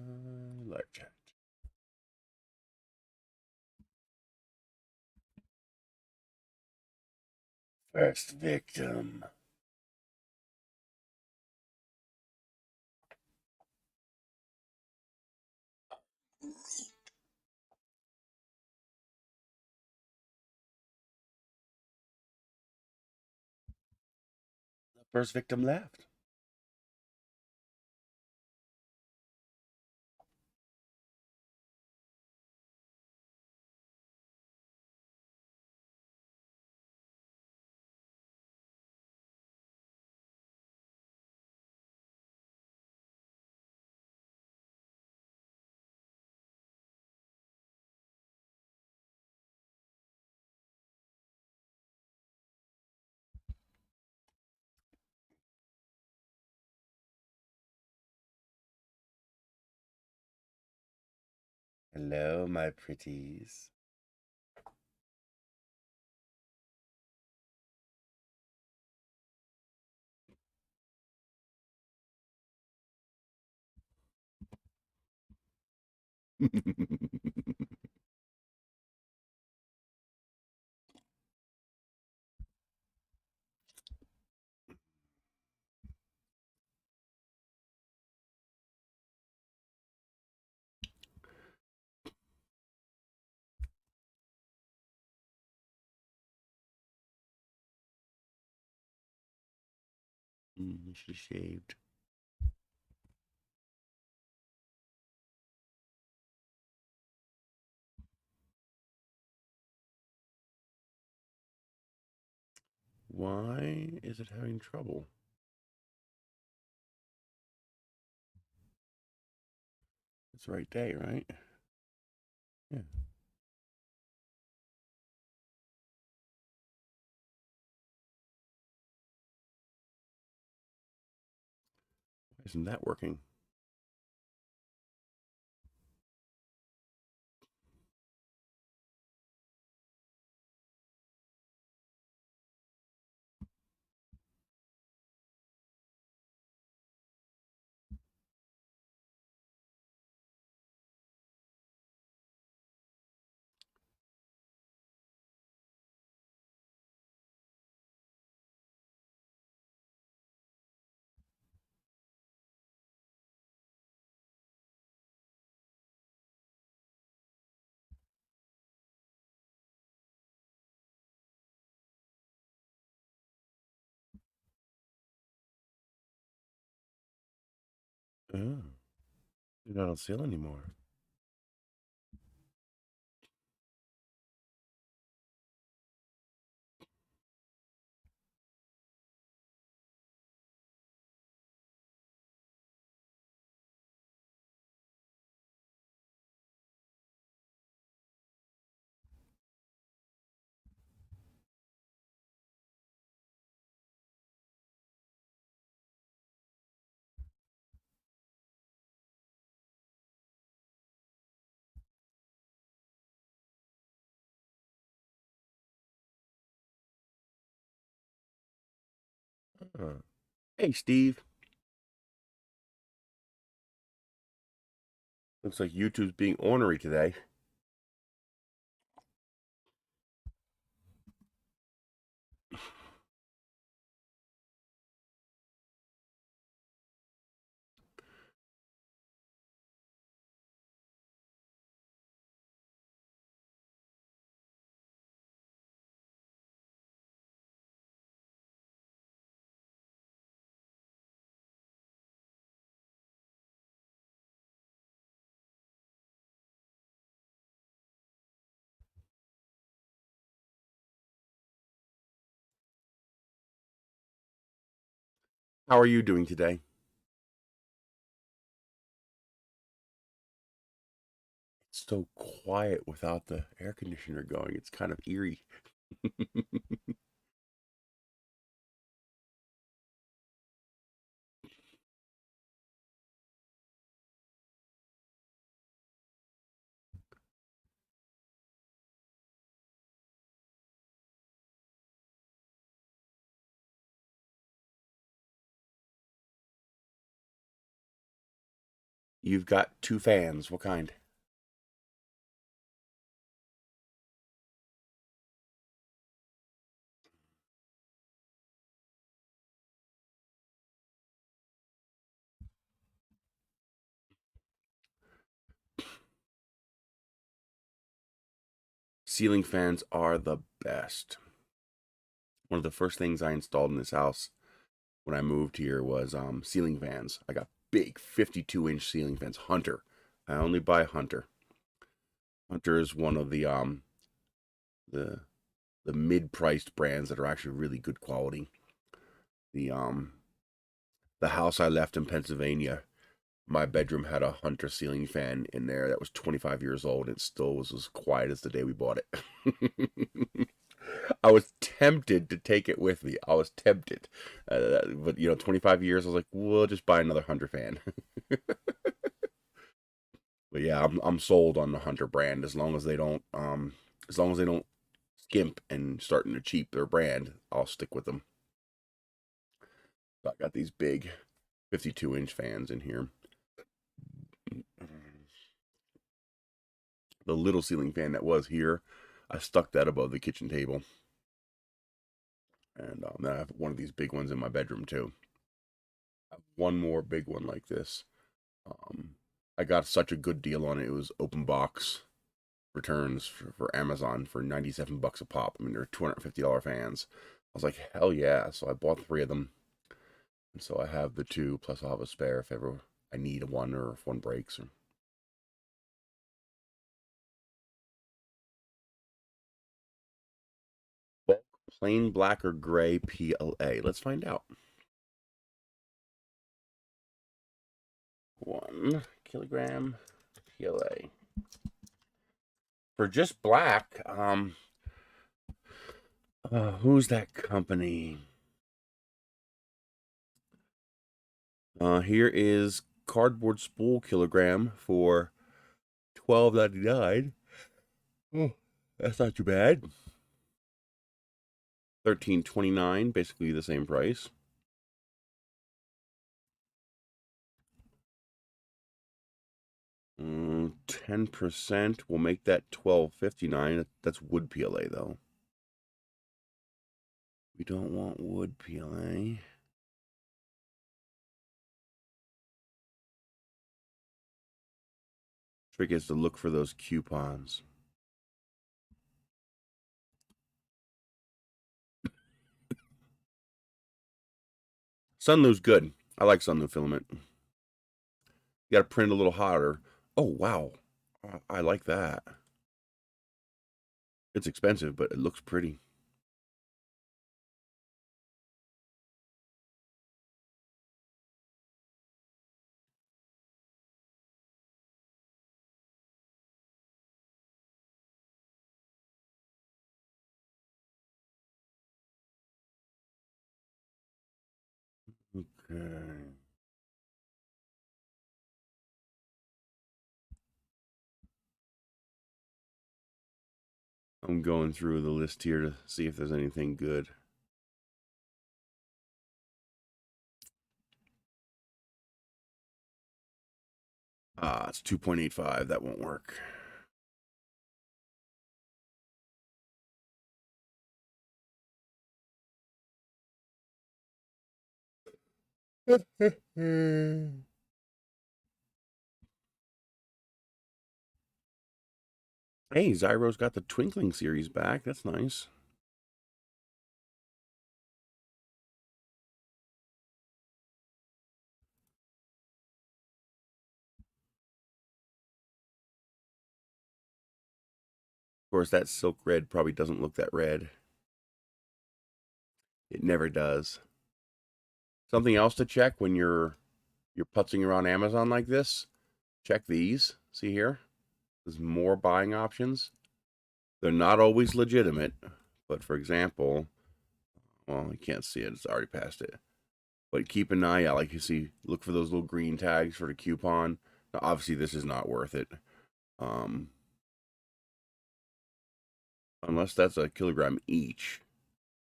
Live chat. First victim. The first victim left. Hello, my pretties. You should have shaved. Why is it having trouble? It's the right day, right? Yeah. Why isn't that working? Oh, you're not on sale anymore. Hey, Steve. Looks like YouTube's being ornery today. How are you doing today? It's so quiet without the air conditioner going. It's kind of eerie. You've got 2 fans. What kind? Ceiling fans are the best. One of the first things I installed in this house when I moved here was ceiling fans. I got big 52-inch ceiling fans. Hunter. I only buy Hunter. Hunter is one of the the mid-priced brands that are actually really good quality. The the house I left in Pennsylvania, my bedroom had a Hunter ceiling fan in there that was 25 years old. It still was as quiet as the day we bought it. I was tempted to take it with me. I was tempted. But, 25 years, I was like, we'll just buy another Hunter fan. But yeah, I'm sold on the Hunter brand as long as they don't skimp and starting to cheap their brand, I'll stick with them. So I got these big 52-inch fans in here. The little ceiling fan that was here, I stuck that above the kitchen table. And then I have one of these big ones in my bedroom too. I have one more big one like this. I got such a good deal on it. It was open box returns for Amazon for 97 bucks a pop. I mean, they're $250 fans. I was like, hell yeah. So I bought 3 of them. And so I have the 2, plus I'll have a spare if ever I need one or if one breaks. Bulk, plain black or gray PLA. Let's find out. 1 kilogram PLA. For just black, who's that company? Here is cardboard spool kilogram for $12.99. Oh, that's not too bad. $13.29, basically the same price. 10% will make that $12.59. That's wood PLA though. We don't want wood PLA. Trick is to look for those coupons. Sunlu's good. I like Sunlu filament. You got to print a little hotter. Oh, wow. I like that. It's expensive, but it looks pretty. Okay. I'm going through the list here to see if there's anything good. It's 2.85. That won't work. Hey, Zyro's got the Twinkling series back. That's nice. Of course, that silk red probably doesn't look that red. It never does. Something else to check when you're putzing around Amazon like this. Check these. See here? There's more buying options. They're not always legitimate, but for example, well, you can't see it. It's already past it. But keep an eye out. Like you see, look for those little green tags for the coupon. Now, obviously, this is not worth it. Unless that's a kilogram each.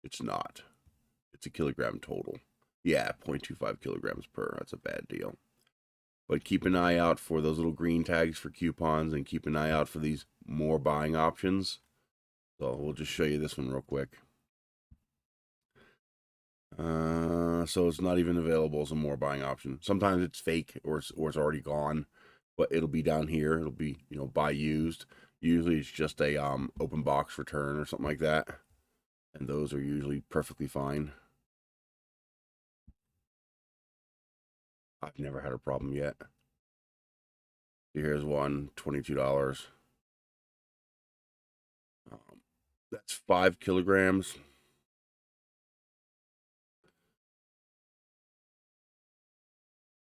It's not. It's a kilogram total. Yeah, 0.25 kilograms per. That's a bad deal. But keep an eye out for those little green tags for coupons, and keep an eye out for these more buying options. So we'll just show you this one real quick. So it's not even available as a more buying option. Sometimes it's fake or it's already gone, but it'll be down here. It'll be, you know, buy used. Usually it's just a open box return or something like that, and those are usually perfectly fine. I've never had a problem yet. Here's one, $22. That's 5 kilograms.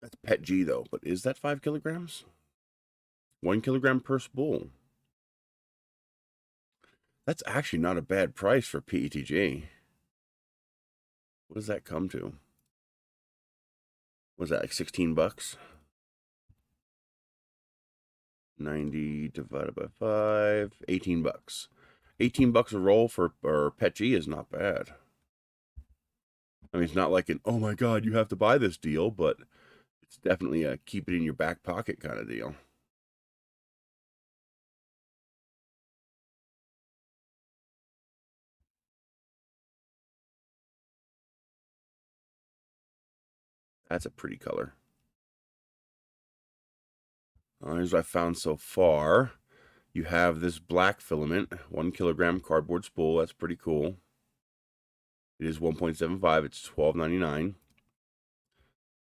That's Pet G though, but is that 5 kilograms? 1 kilogram per spool. That's actually not a bad price for PETG. What does that come to? Was that like 16 bucks? 90 divided by 5, 18 bucks. 18 bucks a roll for Pet G is not bad. I mean, it's not like an, oh my God, you have to buy this deal, but it's definitely a keep it in your back pocket kind of deal. That's a pretty color. Here's what I found so far. You have this black filament, 1 kilogram cardboard spool. That's pretty cool. It is 1.75. It's $12.99.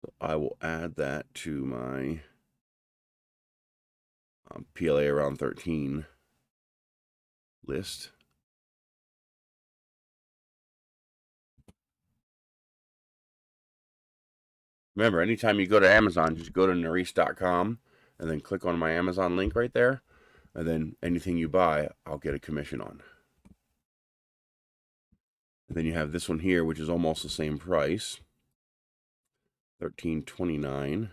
So I will add that to my PLA around 13 list. Remember, anytime you go to Amazon, just go to Nerisse.com and then click on my Amazon link right there. And then anything you buy, I'll get a commission on. And then you have this one here, which is almost the same price. $13.29.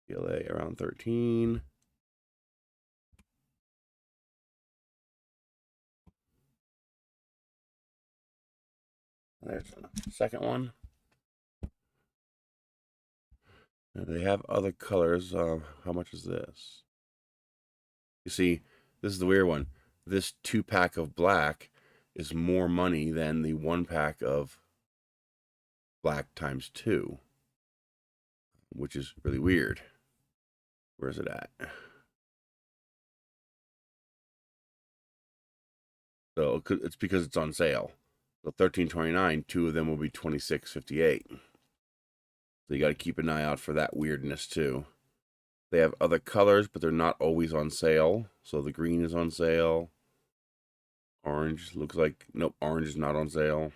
PLA around 13. There's the second one. And they have other colors. How much is this? You see, this is the weird one. This 2-pack of black is more money than the 1-pack of black times 2, which is really weird. Where is it at? So it's because it's on sale. So $13.29, 2 of them will be $26.58. So you got to keep an eye out for that weirdness too. They have other colors, but they're not always on sale. So the green is on sale. Orange looks like, nope, orange is not on sale.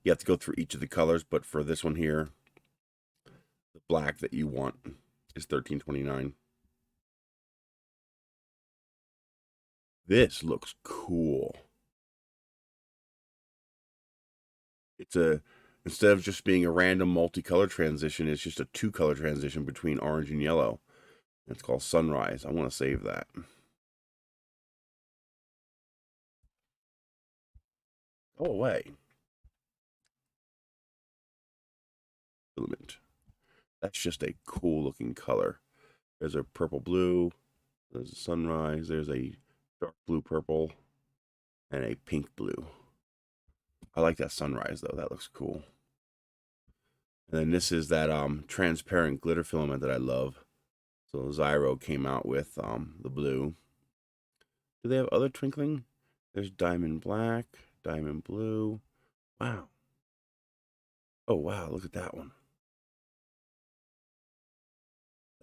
You have to go through each of the colors, but for this one here, the black that you want is $13.29. This looks cool. It's instead of just being a random multicolor transition, it's just a 2-color transition between orange and yellow. It's called Sunrise. I want to save that. Go away. Filament. That's just a cool looking color. There's a purple blue. There's a sunrise. There's a dark blue purple and a pink blue. I like that sunrise though. That looks cool. And then this is that transparent glitter filament that I love. So Zyro came out with the blue. Do they have other twinkling? There's diamond black, diamond blue. Wow. Oh wow, look at that one.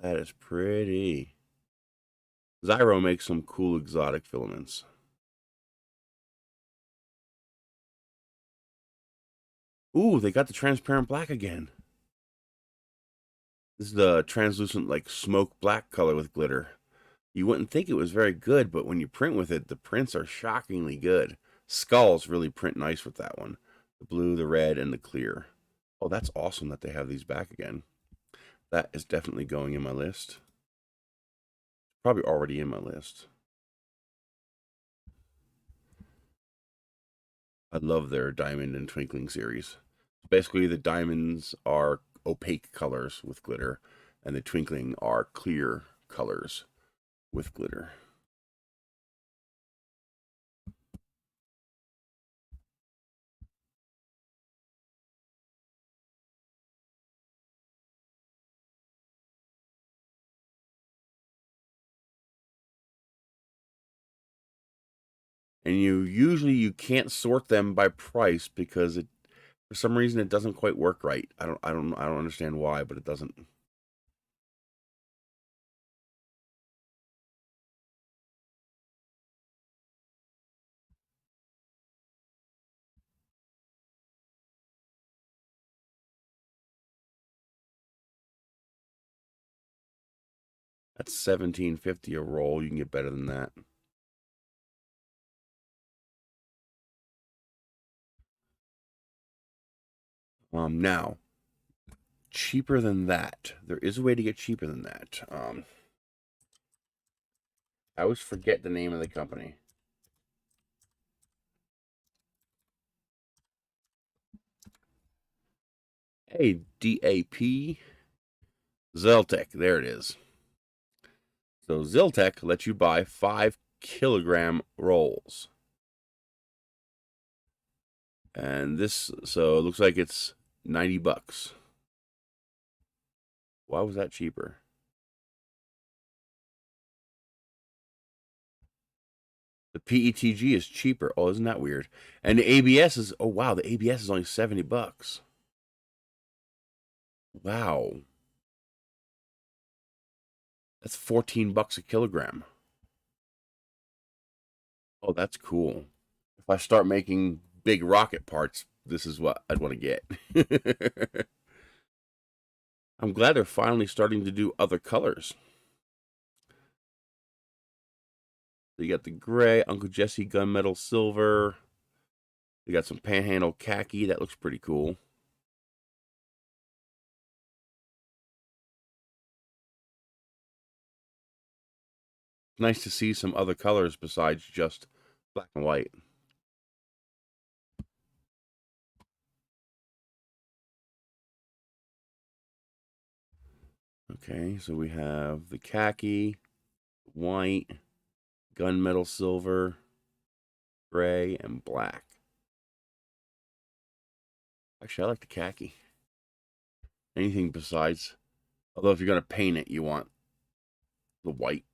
That is pretty. Zyro makes some cool exotic filaments. Ooh, they got the transparent black again. This is the translucent, like smoke black color with glitter. You wouldn't think it was very good, but when you print with it, the prints are shockingly good. Skulls really print nice with that one. The blue, the red, and the clear. Oh, that's awesome that they have these back again. That is definitely going in my list. Probably already in my list. I love their Diamond and Twinkling series. Basically, the diamonds are opaque colors with glitter, and the twinkling are clear colors with glitter. And you can't sort them by price because it for some reason it doesn't quite work right. I don't understand why, but it doesn't. That's $17.50 a roll. You can get better than that. Now, cheaper than that. There is a way to get cheaper than that. I always forget the name of the company. Hey, DAP Zeltec. There it is. So Ziltech lets you buy 5 kilogram rolls. And this, so it looks like it's $90. Why was that cheaper? The PETG is cheaper. Oh, isn't that weird? And the ABS is, oh wow, the ABS is only $70. Wow. That's $14 a kilogram. Oh, that's cool. If I start making big rocket parts, this is what I'd want to get. I'm glad they're finally starting to do other colors. So you got the gray, Uncle Jesse gunmetal silver. You got some panhandle khaki. That looks pretty cool. Nice to see some other colors besides just black and white. Okay, so we have the khaki, white, gunmetal silver, gray, and black. Actually, I like the khaki. Anything besides, although if you're going to paint it, you want the white.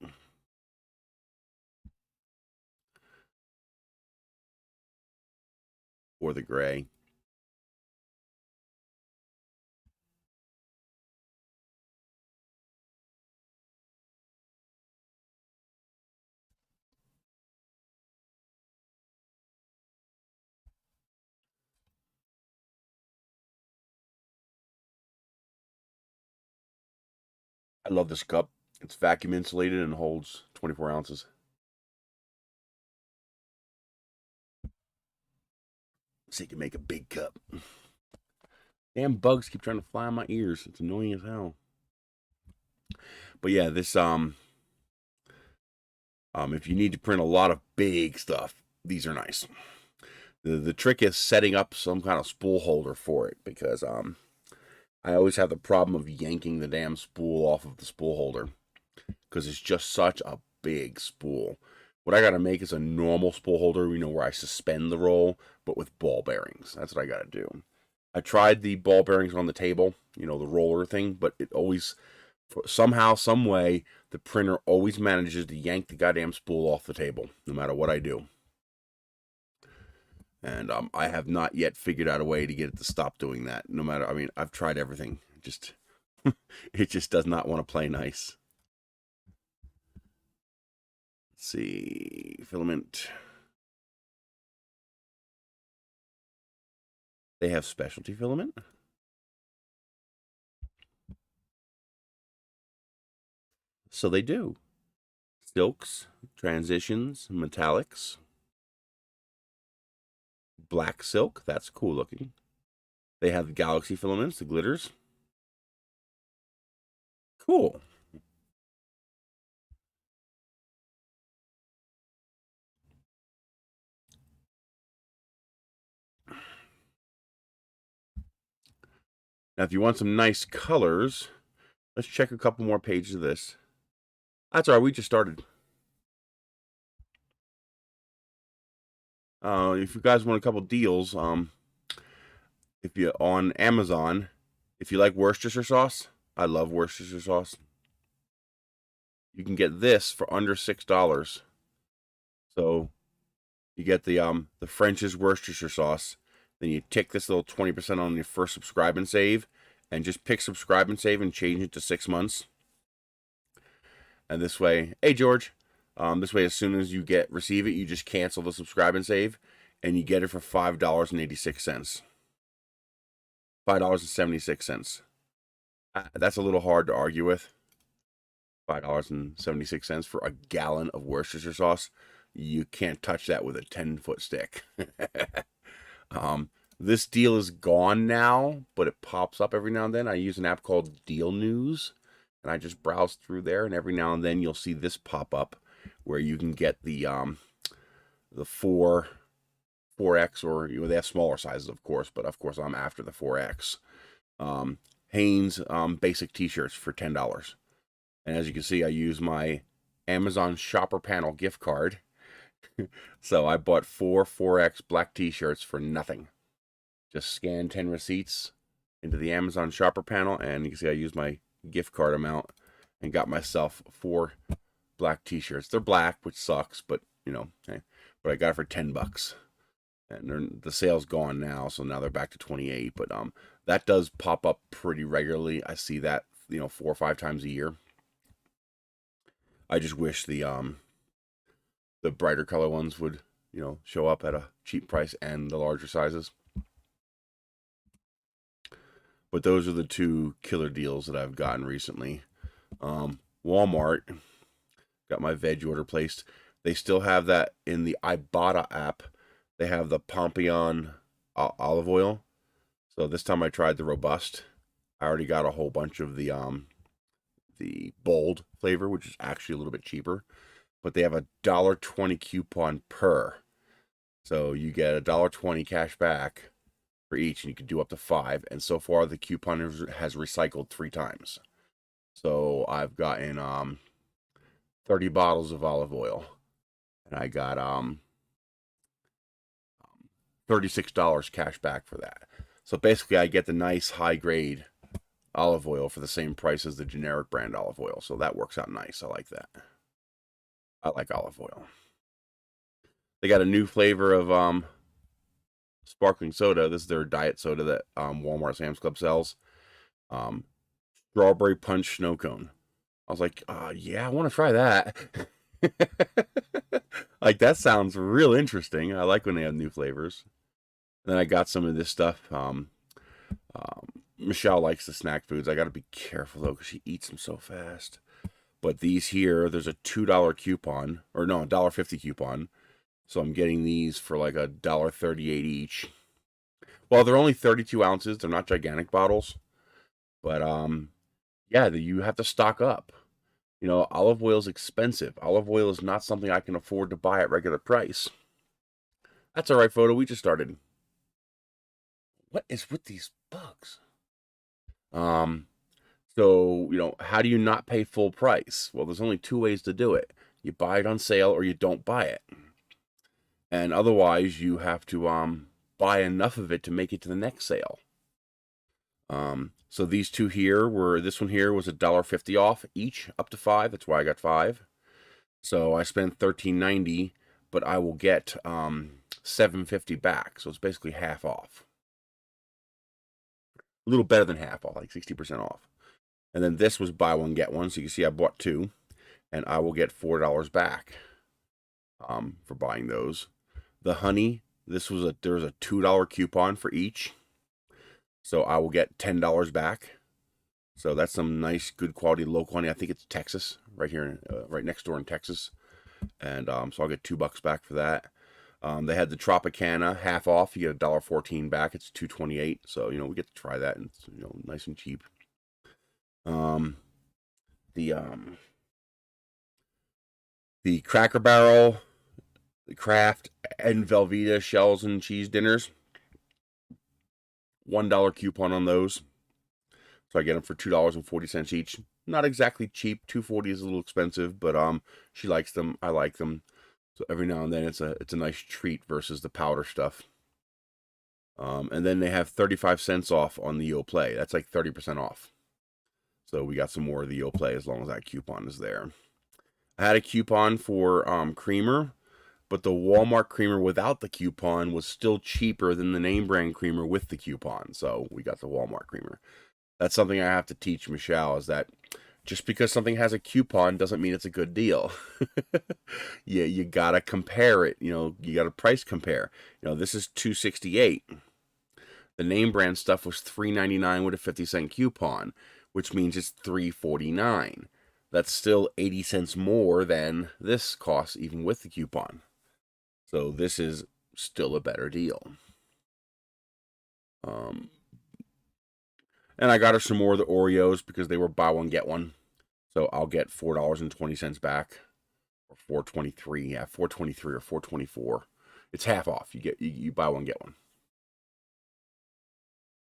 Or the gray. I love this cup. It's vacuum insulated and holds 24 ounces. So you can make a big cup. Damn bugs keep trying to fly in my ears. It's annoying as hell. But yeah, this if you need to print a lot of big stuff, these are nice. The trick is setting up some kind of spool holder for it because I always have the problem of yanking the damn spool off of the spool holder because it's just such a big spool. What I gotta make is a normal spool holder, where I suspend the roll, but with ball bearings. That's what I gotta do. I tried the ball bearings on the table, the roller thing, but it always, somehow, some way, the printer always manages to yank the goddamn spool off the table, no matter what I do. And I have not yet figured out a way to get it to stop doing that. No matter, I've tried everything. Just, it just does not want to play nice. Let's see, filament. They have specialty filament. So they do. Silks, transitions, metallics, black silk. That's cool looking. They have the galaxy filaments, the glitters. Cool. Now, if you want some nice colors, let's check a couple more pages of this. That's all right. We just started. If you guys want a couple deals, if you on Amazon, if you like Worcestershire sauce, I love Worcestershire sauce. You can get this for under $6. So you get the French's Worcestershire sauce. Then you tick this little 20% on your first subscribe and save, and just pick subscribe and save and change it to 6 months. And this way, hey George, this way as soon as you receive it, you just cancel the subscribe and save, and you get it for $5.86. $5.76. That's a little hard to argue with. $5.76 for a gallon of Worcestershire sauce. You can't touch that with a 10-foot stick. This deal is gone now, but it pops up every now and then. I use an app called Deal News, and I just browse through there, and every now and then you'll see this pop up where you can get the 4X, or they have smaller sizes, of course, but of course I'm after the 4X. Hanes basic t-shirts for $10. And as you can see, I use my Amazon shopper panel gift card. So I bought 4X black t-shirts for nothing. Just scan 10 receipts into the Amazon shopper panel, and you can see I used my gift card amount and got myself 4 black t-shirts. They're black, which sucks, but hey, but I got it for $10. And the sale's gone now, so now they're back to 28. But that does pop up pretty regularly. I see that 4 or 5 times a year. I just wish the brighter color ones would show up at a cheap price, and the larger sizes. But those are the 2 killer deals that I've gotten recently. Walmart, got my veg order placed. They still have that in the Ibotta app. They have the Pompion olive oil. So this time I tried the Robust. I already got a whole bunch of the bold flavor, which is actually a little bit cheaper. But they have a $1.20 coupon per. So you get a $1.20 cash back for each, and you can do up to 5. And so far the coupon has recycled 3 times. So I've gotten 30 bottles of olive oil, and I got $36 cash back for that. So basically I get the nice high grade olive oil for the same price as the generic brand olive oil. So that works out nice. I like that. I like olive oil. They got a new flavor of sparkling soda. This is their diet soda that Walmart Sam's Club sells. Strawberry punch snow cone. I was like, yeah, I want to try that. Like, that sounds real interesting. I like when they have new flavors. Then I got some of this stuff. Michelle likes the snack foods. I got to be careful though, because she eats them so fast. But these here, there's a $2 coupon, or no, $1.50 coupon. So I'm getting these for like $1.38 each. Well, they're only 32 ounces. They're not gigantic bottles. But yeah, you have to stock up. Olive oil is expensive. Olive oil is not something I can afford to buy at regular price. That's all right, photo. We just started. What is with these bugs? So, how do you not pay full price? Well, there's only 2 ways to do it. You buy it on sale, or you don't buy it. And otherwise, you have to buy enough of it to make it to the next sale. So these 2 here this one here was $1.50 off each, up to 5. That's why I got 5. So I spent $13.90, but I will get $7.50 back. So it's basically half off. A little better than half off, like 60% off. And then this was buy one, get one. So you can see I bought 2, and I will get $4 back for buying those. The honey, there was a $2 coupon for each. So I will get $10 back. So that's some nice, good quality local honey. I think it's Texas, right here, right next door in Texas. And so I'll get $2 back for that. They had the Tropicana half off. You get $1.14 back. It's $2.28. So we get to try that, and it's nice and cheap. The Cracker Barrel, the Kraft, and Velveeta shells and cheese dinners. $1 coupon on those. So I get them for $2.40 each. Not exactly cheap. $2.40 is a little expensive, but she likes them. I like them. So every now and then it's a nice treat versus the powder stuff. And then they have 35 cents off on the Yoplait. That's like 30% off. So we got some more of the Yoplait as long as that coupon is there. I had a coupon for creamer, but the Walmart creamer without the coupon was still cheaper than the name brand creamer with the coupon. So we got the Walmart creamer. That's something I have to teach Michelle, is that just because something has a coupon doesn't mean it's a good deal. You gotta compare it. You gotta price compare. This is $2.68. The name brand stuff was $3.99 with a 50-cent coupon, which means it's $3.49. That's still 80 cents more than this costs, even with the coupon. So this is still a better deal. And I got her some more of the Oreos because they were buy one, get one. So I'll get $4.20 back. Or $4.23. Yeah, $4.23 or $4.24. It's half off. You buy one, get one.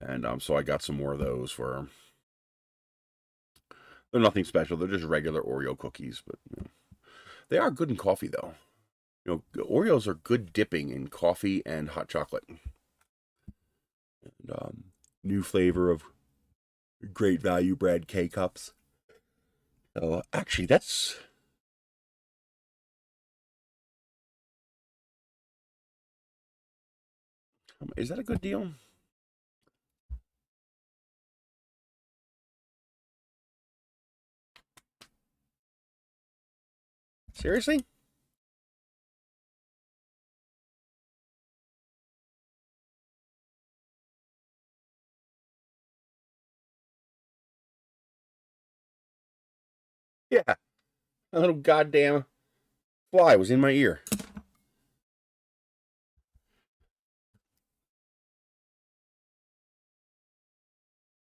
And so I got some more of those for her. They're nothing special. They're just regular Oreo cookies, but they are good in coffee, though. Oreos are good dipping in coffee and hot chocolate. And new flavor of Great Value brand K-Cups. So actually, is that a good deal? Seriously? Yeah. A little goddamn fly was in my ear.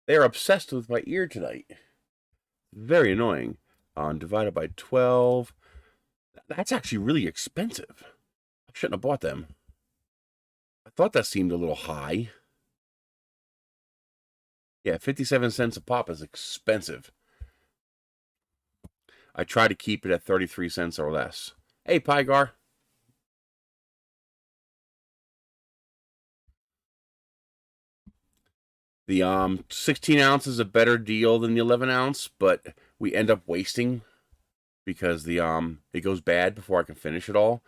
They are obsessed with my ear tonight. Very annoying. Divided by 12. That's actually really expensive. I shouldn't have bought them. I thought that seemed a little high. Yeah, 57 cents a pop is expensive. I try to keep it at 33 cents or less. Hey, Pygar. The 16 ounce is a better deal than the 11 ounce, but we end up wasting because it goes bad before I can finish it all.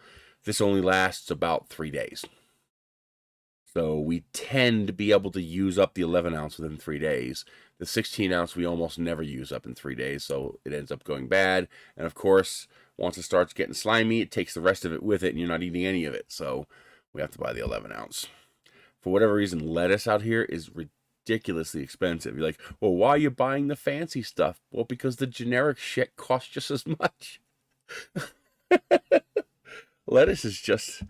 This only lasts about 3 days. So we tend to be able to use up the 11 ounce within 3 days. The 16 ounce we almost never use up in 3 days, so it ends up going bad. And of course, once it starts getting slimy, it takes the rest of it with it, and you're not eating any of it. So we have to buy the 11 ounce. For whatever reason, lettuce out here is ridiculously expensive. You're like, well, why are you buying the fancy stuff? Well, because the generic shit costs just as much. Lettuce is just,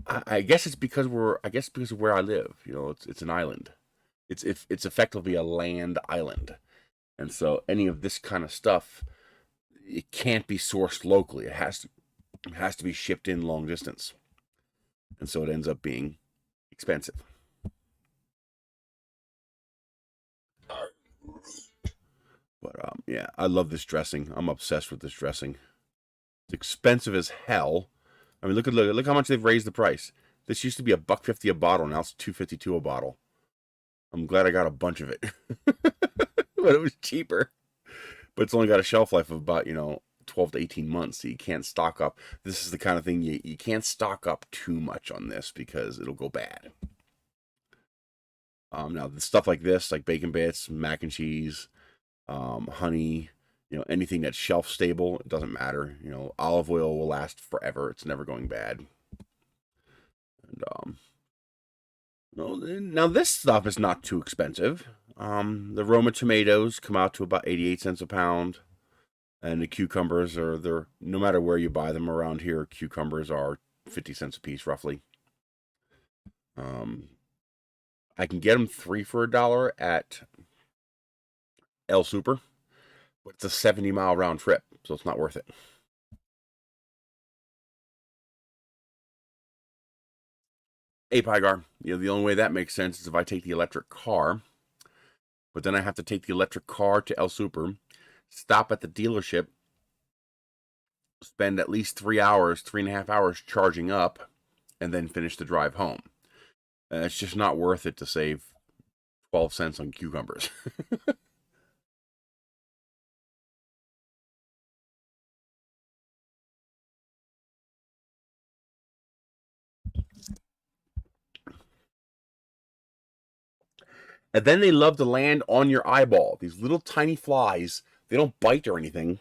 I guess it's because of where I live. It's an island. It's effectively a land island, and so any of this kind of stuff, it can't be sourced locally. It has to be shipped in long distance, and so it ends up being expensive. But yeah, I love this dressing. I'm obsessed with this dressing. It's expensive as hell. I mean, look how much they've raised the price. This used to be $1.50 a bottle. Now it's $2.52 a bottle. I'm glad I got a bunch of it, but it was cheaper. But it's only got a shelf life of about 12 to 18 months. So you can't stock up. This is the kind of thing you can't stock up too much on this because it'll go bad. Now the stuff like this, like bacon bits, mac and cheese, honey, anything that's shelf stable, it doesn't matter. Olive oil will last forever. It's never going bad. And now this stuff is not too expensive. The Roma tomatoes come out to about 88 cents a pound, and the cucumbers they're no matter where you buy them around here, cucumbers are 50 cents a piece roughly. I can get them 3 for $1 at El Super, but it's a 70-mile round trip, so it's not worth it. Hey, Pygar, the only way that makes sense is if I take the electric car, But then I have to take the electric car to El Super, stop at the dealership, spend at least 3 hours, 3.5 hours charging up, and then finish the drive home. And it's just not worth it to save 12 cents on cucumbers. And then they love to land on your eyeball. These little tiny flies, they don't bite or anything.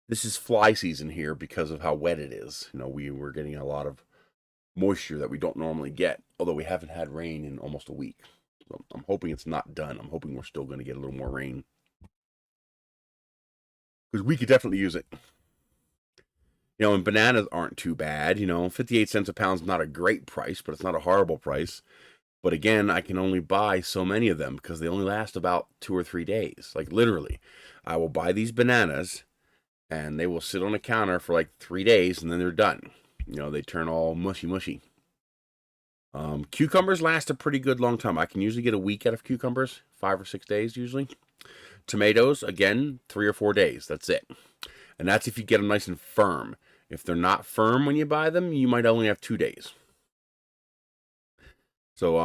This is fly season here because of how wet it is. You know, we're getting a lot of moisture that we don't normally get, although we haven't had rain in almost a week. So I'm hoping it's not done. I'm hoping we're still going to get a little more rain, because we could definitely use it. You know, and bananas aren't too bad. You know, 58 cents a pound is not a great price, but it's not a horrible price. But again, I can only buy so many of them because they only last about 2 or 3 days. Like literally, I will buy these bananas and they will sit on a counter for like 3 days and then they're done. You know, they turn all mushy. Cucumbers last a pretty good long time. I can usually get a week out of cucumbers, 5 or 6 days usually. Tomatoes, again, 3 or 4 days. That's it. And that's if you get them nice and firm. If they're not firm when you buy them, you might only have 2 days. So,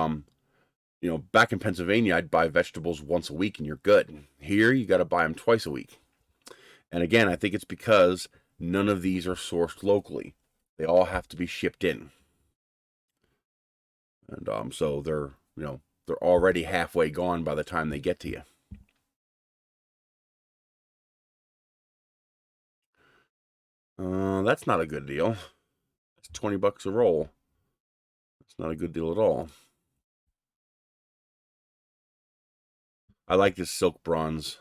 you know, back in Pennsylvania, I'd buy vegetables once a week and you're good. Here, you got to buy them twice a week. And again, I think it's because none of these are sourced locally. They all have to be shipped in. And so they're, you know, they're already halfway gone by the time they get to you. That's not a good deal. It's $20 a roll. It's not a good deal at all. I like this silk bronze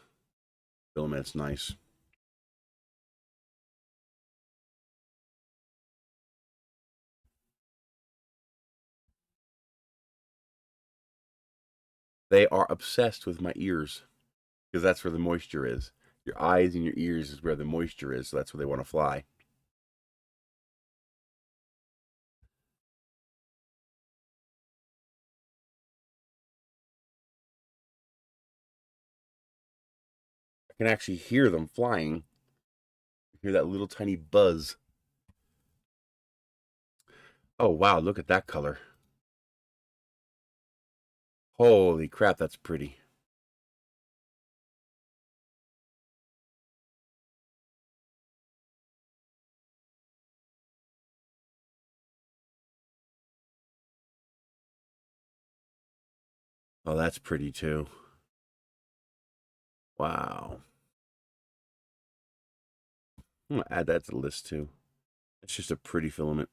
filament. It's nice. They are obsessed with my ears because that's where the moisture is. Your eyes and your ears is where the moisture is, so that's where they want to fly. I can actually hear them flying. Hear that little tiny buzz. Oh, wow, look at that color. Holy crap, that's pretty. Oh, that's pretty too. Wow. I'm going to add that to the list too. It's just a pretty filament.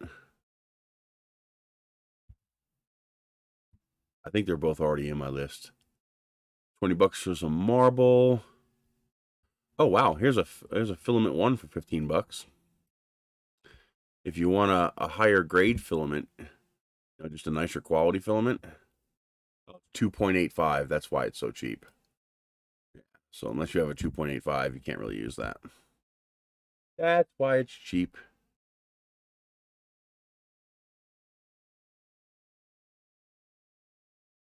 I think they're both already in my list. $20 for some marble. Oh wow, here's a filament one for $15. If you want a higher grade filament, you know, just a nicer quality filament, 2.85. That's why it's so cheap. So unless you have a 2.85, you can't really use that. That's why it's cheap.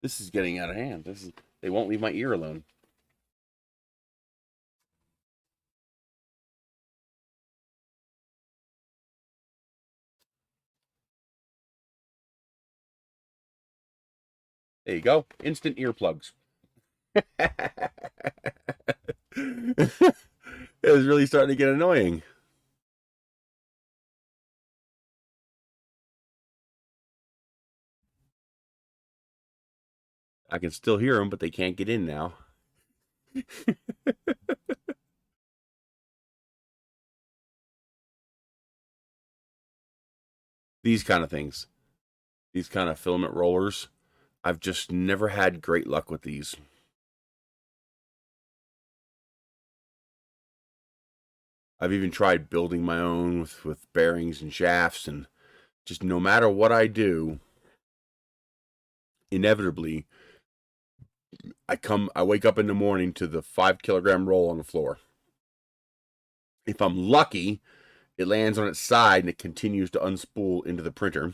This is getting out of hand. They won't leave my ear alone. There you go. Instant earplugs. It was really starting to get annoying. I can still hear them, but they can't get in now. These kind of things. These kind of filament rollers. I've just never had great luck with these. I've even tried building my own with bearings and shafts, and just no matter what I do, inevitably, I wake up in the morning to the 5 kilogram roll on the floor. If I'm lucky, it lands on its side and it continues to unspool into the printer.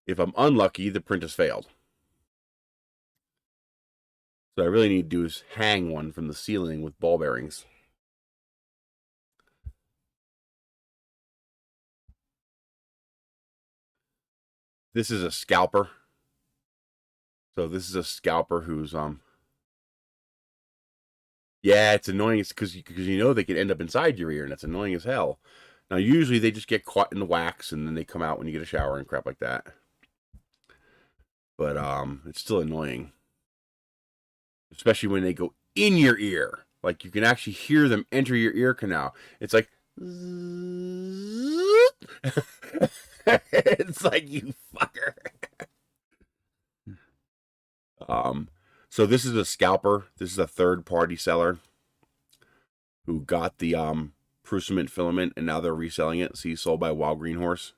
If I'm unlucky, the print has failed. So I really need to do is hang one from the ceiling with ball bearings. This is a scalper. So this is a scalper who's yeah, it's annoying because you know they can end up inside your ear, and that's annoying as hell. Now usually they just get caught in the wax and then they come out when you get a shower and crap like that. But it's still annoying, especially when they go in your ear. Like you can actually hear them enter your ear canal. It's like it's like, you fucker. So this is a scalper. This is a third-party seller who got the Filament filament, and now they're reselling it. See, sold by Wild Green Horse.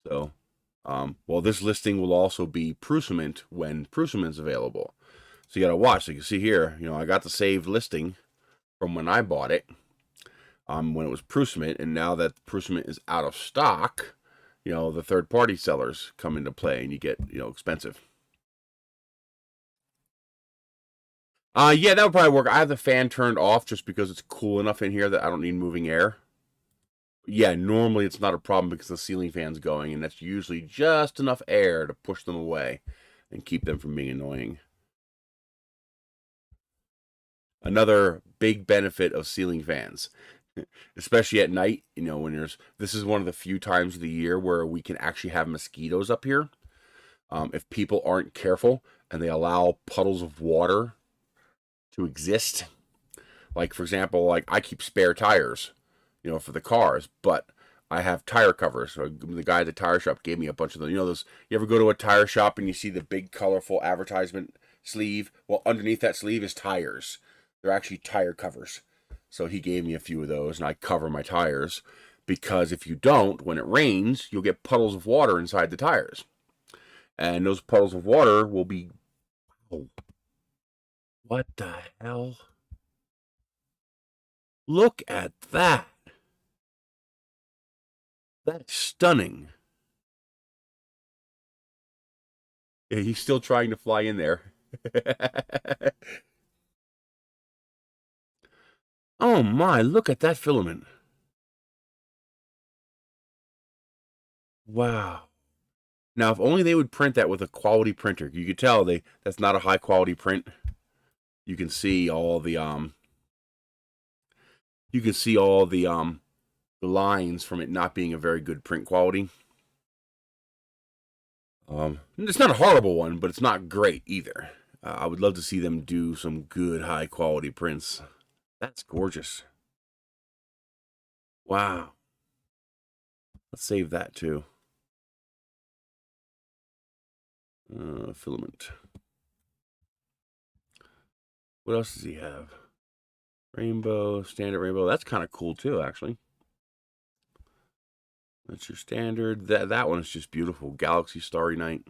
So, well, this listing will also be Filament when Filament's available. So you got to watch. So you can see here, you know, I got the saved listing from when I bought it, when it was Filament, and now that Filament is out of stock, you know, the third-party sellers come into play, and you get, you know, expensive. Yeah, that would probably work. I have the fan turned off just because it's cool enough in here that I don't need moving air. Yeah, normally it's not a problem because the ceiling fan's going, and that's usually just enough air to push them away and keep them from being annoying. Another big benefit of ceiling fans, especially at night, you know, when this is one of the few times of the year where we can actually have mosquitoes up here. If people aren't careful and they allow puddles of water to exist, like for example, like I keep spare tires, you know, for the cars, but I have tire covers. So the guy at the tire shop gave me a bunch of them. You know, those, you ever go to a tire shop and you see the big colorful advertisement sleeve? Well, underneath that sleeve is tires. They're actually tire covers. So he gave me a few of those, and I cover my tires because if you don't, when it rains, you'll get puddles of water inside the tires. And those puddles of water will be... Oh, what the hell? Look at that. That's stunning. Yeah, he's still trying to fly in there. Oh my, look at that filament. Wow. Now, if only they would print that with a quality printer. You could tell that's not a high quality print. You can see all the the lines from it not being a very good print quality. It's not a horrible one, but it's not great either. I would love to see them do some good high quality prints. That's gorgeous. Wow. Let's save that too. Filament. What else does he have? Rainbow, standard rainbow. That's kind of cool too, actually. That's your standard. That one is just beautiful. Galaxy Starry Night.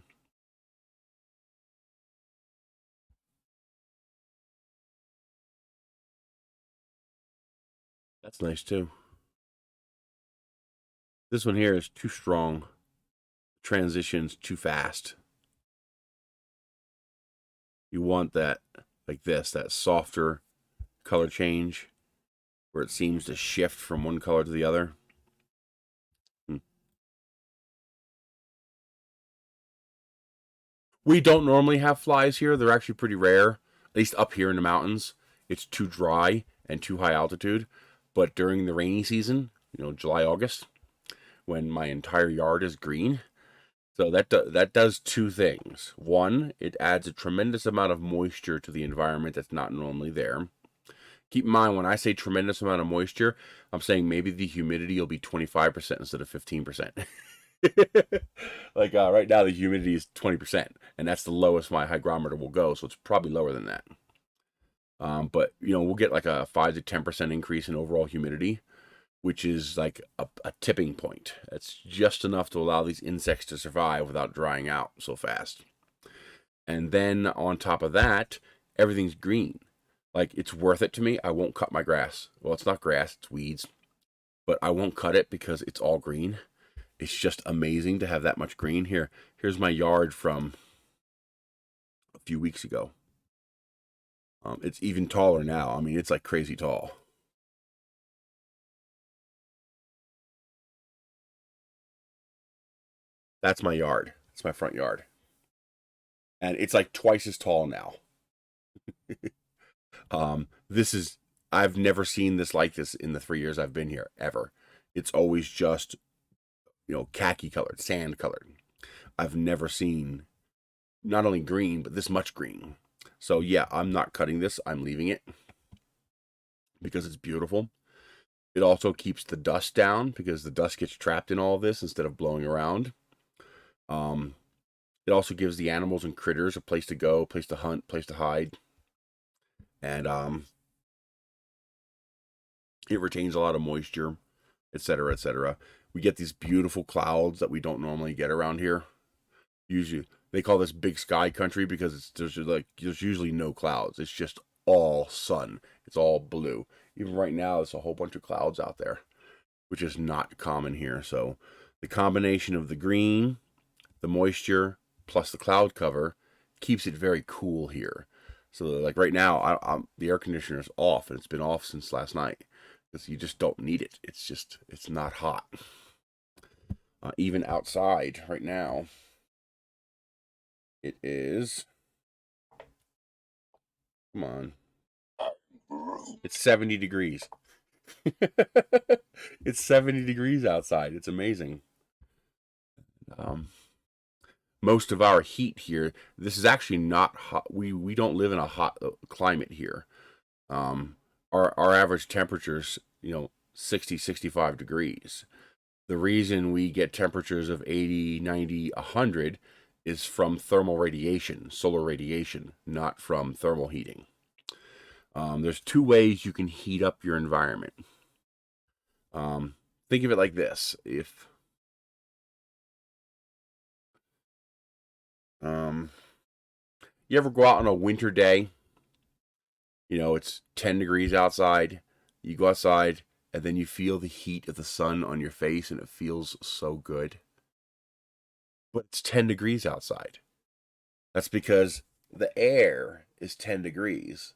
That's nice too. This one here is too strong. Transitions too fast. You want that, like this, that softer color change where it seems to shift from one color to the other. We don't normally have flies here. They're actually pretty rare, at least up here in the mountains. It's too dry and too high altitude. But during the rainy season, you know, July, August, when my entire yard is green, so that does two things. One, it adds a tremendous amount of moisture to the environment that's not normally there. Keep in mind, when I say tremendous amount of moisture, I'm saying maybe the humidity will be 25% instead of 15%. Like right now, the humidity is 20%, and that's the lowest my hygrometer will go, so it's probably lower than that. But you know, we'll get like a 5 to 10% increase in overall humidity, which is like a tipping point. That's just enough to allow these insects to survive without drying out so fast. And then on top of that, everything's green. Like, it's worth it to me. I won't cut my grass. Well, it's not grass, it's weeds. But I won't cut it because it's all green. It's just amazing to have that much green. Here's my yard from few weeks ago. It's even taller now. I mean, it's like crazy tall. That's my yard. It's my front yard. And it's like twice as tall now. This is, I've never seen this like this in the 3 years I've been here, ever. It's always just, khaki colored, sand colored. I've never seen not only green, but this much green. So yeah, I'm not cutting this. I'm leaving it because it's beautiful. It also keeps the dust down because the dust gets trapped in all of this instead of blowing around. It also gives the animals and critters a place to go, place to hunt, place to hide. And it retains a lot of moisture, etc., etc. We get these beautiful clouds that we don't normally get around here. Usually, they call this big sky country because there's usually no clouds. It's just all sun. It's all blue. Even right now, there's a whole bunch of clouds out there, which is not common here. So the combination of the green, the moisture, plus the cloud cover keeps it very cool here. So like right now, the air conditioner's off, and it's been off since last night because you just don't need it. It's not hot. Even outside right now, it is, come on, it's 70 degrees. It's 70 degrees outside. It's amazing. Most of our heat here, this is actually not hot. We don't live in a hot climate here. Our average temperatures, 60, 65 degrees. The reason we get temperatures of 80, 90, 100 is from thermal radiation, solar radiation, not from thermal heating. There's two ways you can heat up your environment. Think of it like this. If you ever go out on a winter day, it's 10 degrees outside, you go outside, and then you feel the heat of the sun on your face, and it feels so good. But it's 10 degrees outside. That's because the air is 10 degrees,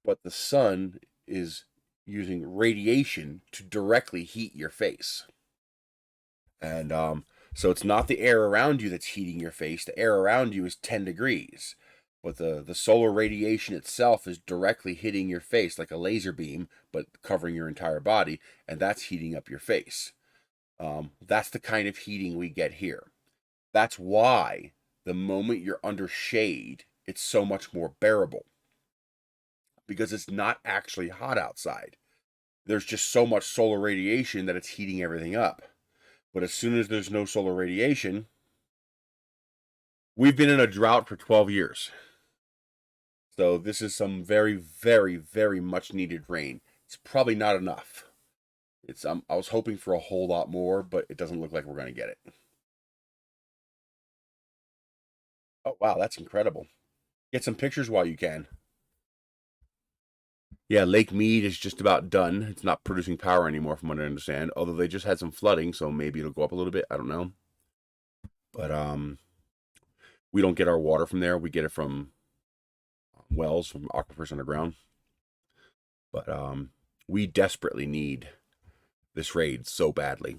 but the sun is using radiation to directly heat your face. And so it's not the air around you that's heating your face. The air around you is 10 degrees. But the solar radiation itself is directly hitting your face like a laser beam, but covering your entire body, and that's heating up your face. That's the kind of heating we get here. That's why the moment you're under shade, it's so much more bearable. Because it's not actually hot outside. There's just so much solar radiation that it's heating everything up. But as soon as there's no solar radiation, we've been in a drought for 12 years. So this is some very, very, very much needed rain. It's probably not enough. I was hoping for a whole lot more, but it doesn't look like we're going to get it. Oh, wow, that's incredible. Get some pictures while you can. Yeah, Lake Mead is just about done. It's not producing power anymore from what I understand, although they just had some flooding, so maybe it'll go up a little bit. I don't know. But we don't get our water from there. We get it from wells, from aquifers underground. But we desperately need this raid so badly.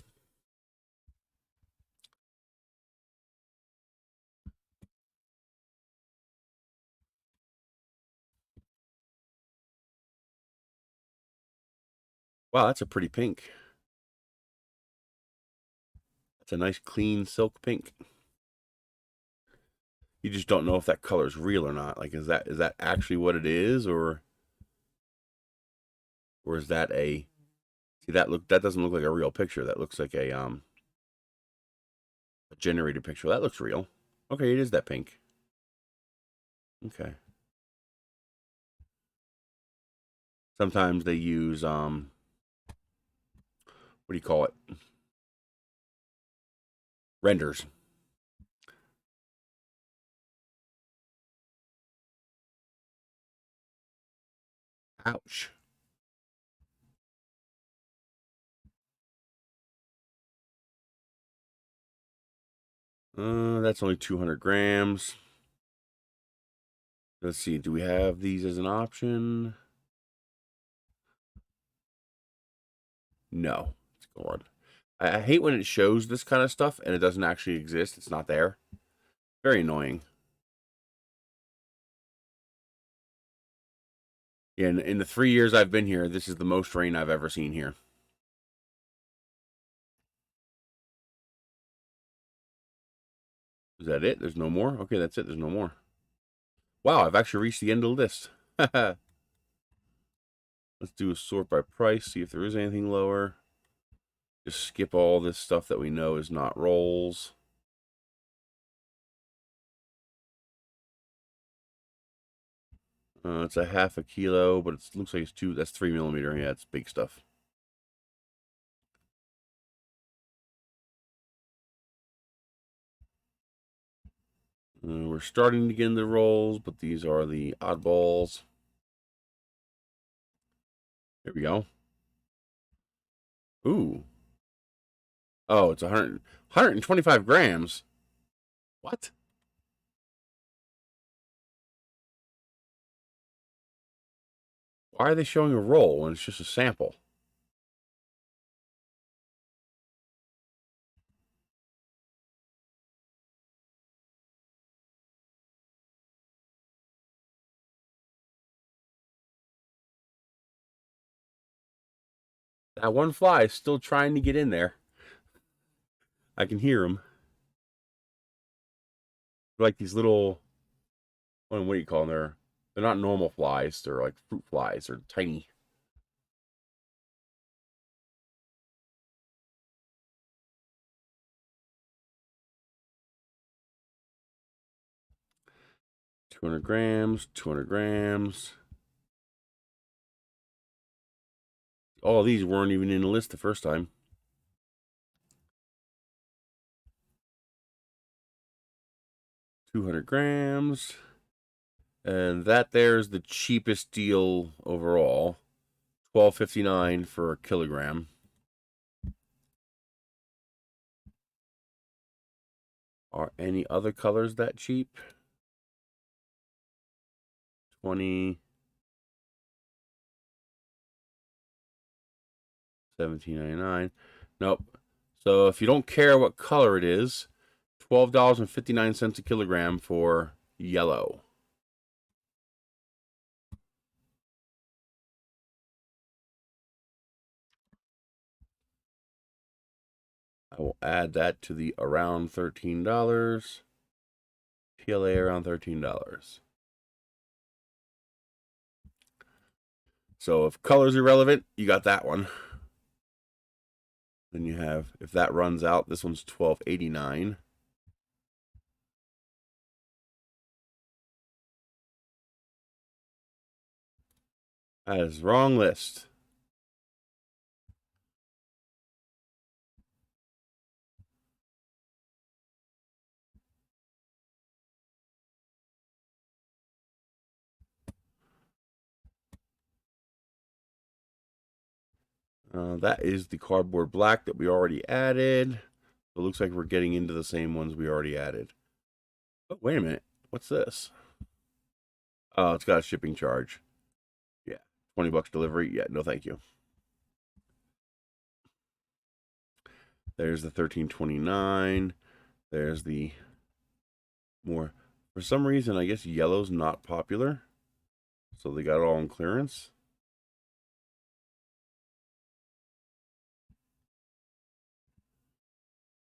Wow, that's a pretty pink. That's a nice clean silk pink. You just don't know if that color is real or not. Like, is that actually what it is, or is that a, see, that doesn't look like a real picture. That looks like a generated picture. That looks real. Okay, it is that pink. Okay. Sometimes they use what do you call it? Renders. Ouch. That's only 200 grams. Let's see, do we have these as an option? No. Let's go on. I hate when it shows this kind of stuff and it doesn't actually exist. It's not there. Very annoying. Yeah, in the 3 years I've been here, this is the most rain I've ever seen here. Is that it? There's no more? Okay, that's it. There's no more. Wow, I've actually reached the end of the list. Let's do a sort by price, see if there is anything lower. Just skip all this stuff that we know is not rolls. It's a half a kilo, but it looks like it's that's 3mm. Yeah, it's big stuff. We're starting to get into rolls, but these are the oddballs. There we go. Ooh. Oh, it's 125 grams. What? Why are they showing a roll when it's just a sample? That one fly is still trying to get in there. I can hear him. Like these little, what do you call them? They're not normal flies. They're like fruit flies. They're tiny. $200 grams, 200 grams. All of these weren't even in the list the first time. $200 grams. And that there's the cheapest deal overall. $12.59 for a kilogram. Are any other colors that cheap? 20, 17.99. Nope. So if you don't care what color it is, $12.59 a kilogram for yellow. I will add that to the around $13. PLA around $13. So if color's irrelevant, you got that one. Then you have, if that runs out, this one's $12.89. That is wrong list. That is the cardboard black that we already added. It looks like we're getting into the same ones we already added. Oh, wait a minute. What's this? Oh, it's got a shipping charge. Yeah. $20 delivery. Yeah, no thank you. There's the 13.29. There's the more. For some reason, I guess yellow's not popular. So they got it all on clearance.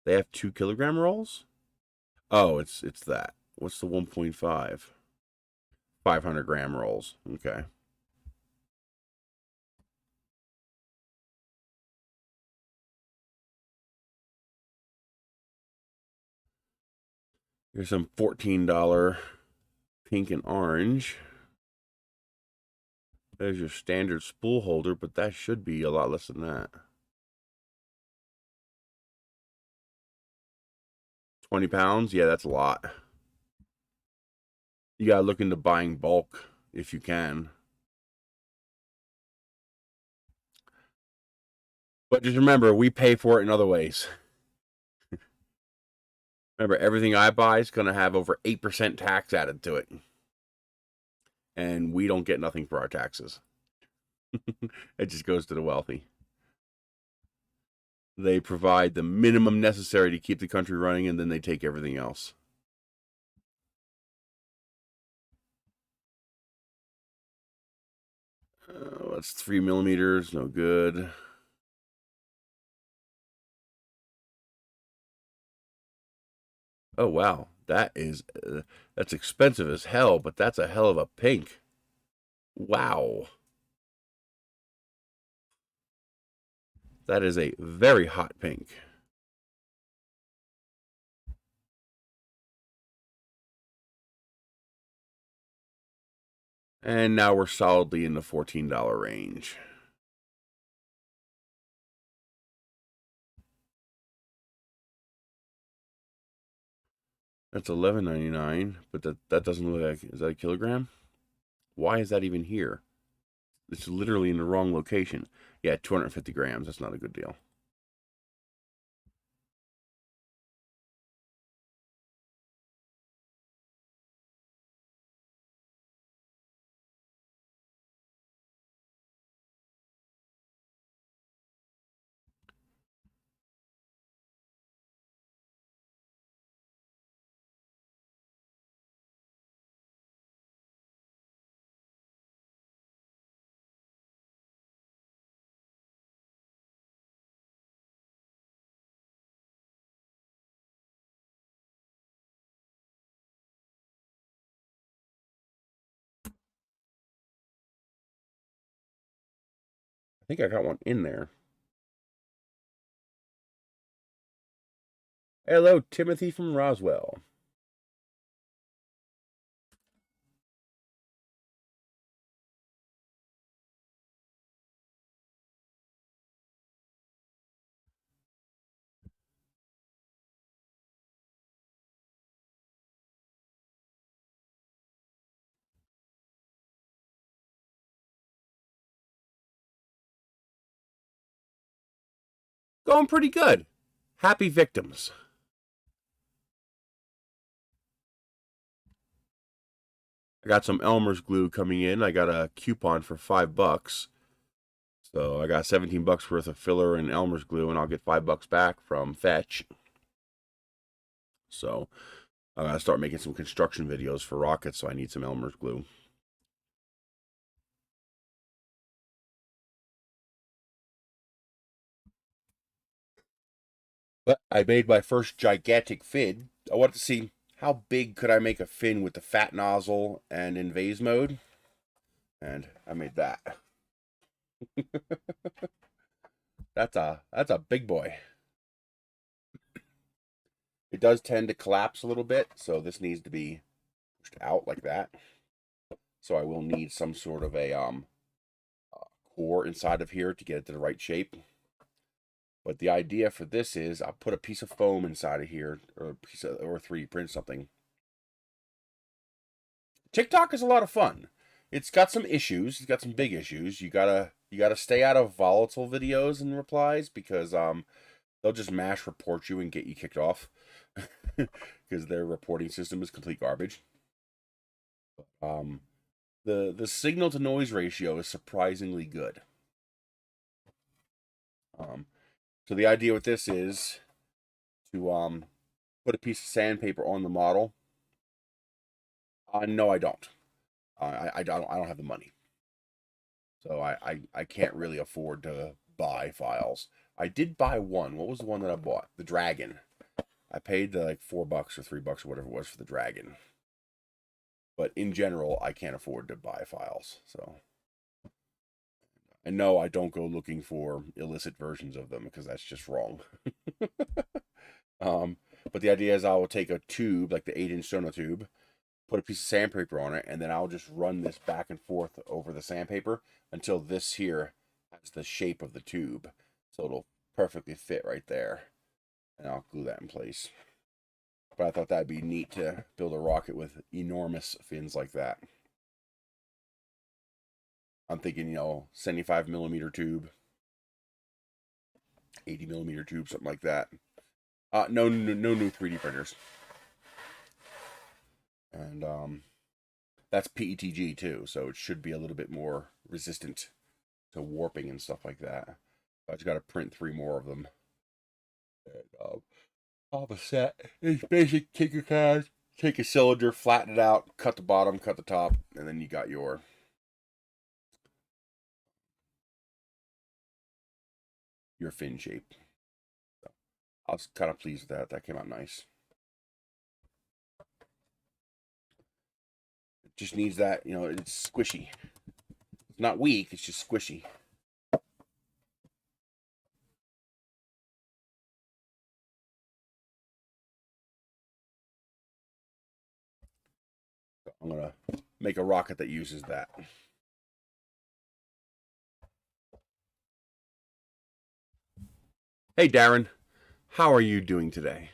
They have 2 kilogram rolls? Oh, it's that. What's the 1.5? 500 gram rolls. Okay. Here's some $14 pink and orange. There's your standard spool holder, but that should be a lot less than that. 20 pounds? Yeah, that's a lot. You gotta look into buying bulk if you can. But just remember, we pay for it in other ways. Remember, everything I buy is going to have over 8% tax added to it. and we don't get nothing for our taxes. It just goes to the wealthy. They provide the minimum necessary to keep the country running, and then they take everything else. That's 3 millimeters, no good. Oh wow, that's expensive as hell, but that's a hell of a pink. Wow, that is a very hot pink. And now we're solidly in the $14 range. That's $11.99, but that doesn't look like, is that a kilogram? Why is that even here? It's literally in the wrong location. Yeah, 250 grams. That's not a good deal. I think I got one in there. Hello, Timothy from Roswell. Going pretty good. Happy victims. I got some Elmer's glue coming in. I got a coupon for $5. So I got $17 worth of filler and Elmer's glue, and I'll get $5 back from Fetch. So I gotta start making some construction videos for rockets, so I need some Elmer's glue. But I made my first gigantic fin. I wanted to see how big could I make a fin with the fat nozzle and in vase mode, and I made that. That's a big boy. It does tend to collapse a little bit, so this needs to be pushed out like that. So I will need some sort of a core inside of here to get it to the right shape. But the idea for this is I'll put a piece of foam inside of here, or a piece of, or 3D print something. TikTok is a lot of fun. It's got some issues. It's got some big issues. You gotta stay out of volatile videos and replies because they'll just mash report you and get you kicked off because their reporting system is complete garbage. Um, the signal to noise ratio is surprisingly good. So the idea with this is to put a piece of sandpaper on the model. No, I don't. I don't have the money, so I can't really afford to buy files. I did buy one. What was the one that I bought? The Dragon. I paid like $4 or $3 or whatever it was for the Dragon. But in general, I can't afford to buy files. So, and no, I don't go looking for illicit versions of them because that's just wrong. But the idea is I will take a tube, like the 8-inch sonotube, put a piece of sandpaper on it, and then I'll just run this back and forth over the sandpaper until this here has the shape of the tube. So it'll perfectly fit right there. And I'll glue that in place. But I thought that'd be neat to build a rocket with enormous fins like that. I'm thinking, 75 millimeter tube, 80 millimeter tube, something like that. No new 3D printers. And That's PETG too, so it should be a little bit more resistant to warping and stuff like that. I just got to print 3 more of them. And, all the set is basic tinker card. Take a cylinder, flatten it out, cut the bottom, cut the top, and then you got your fin shape. So I was kind of pleased with that. That came out nice. It just needs that, you know, it's squishy. It's not weak, it's just squishy. So I'm going to make a rocket that uses that. Hey, Darren. How are you doing today?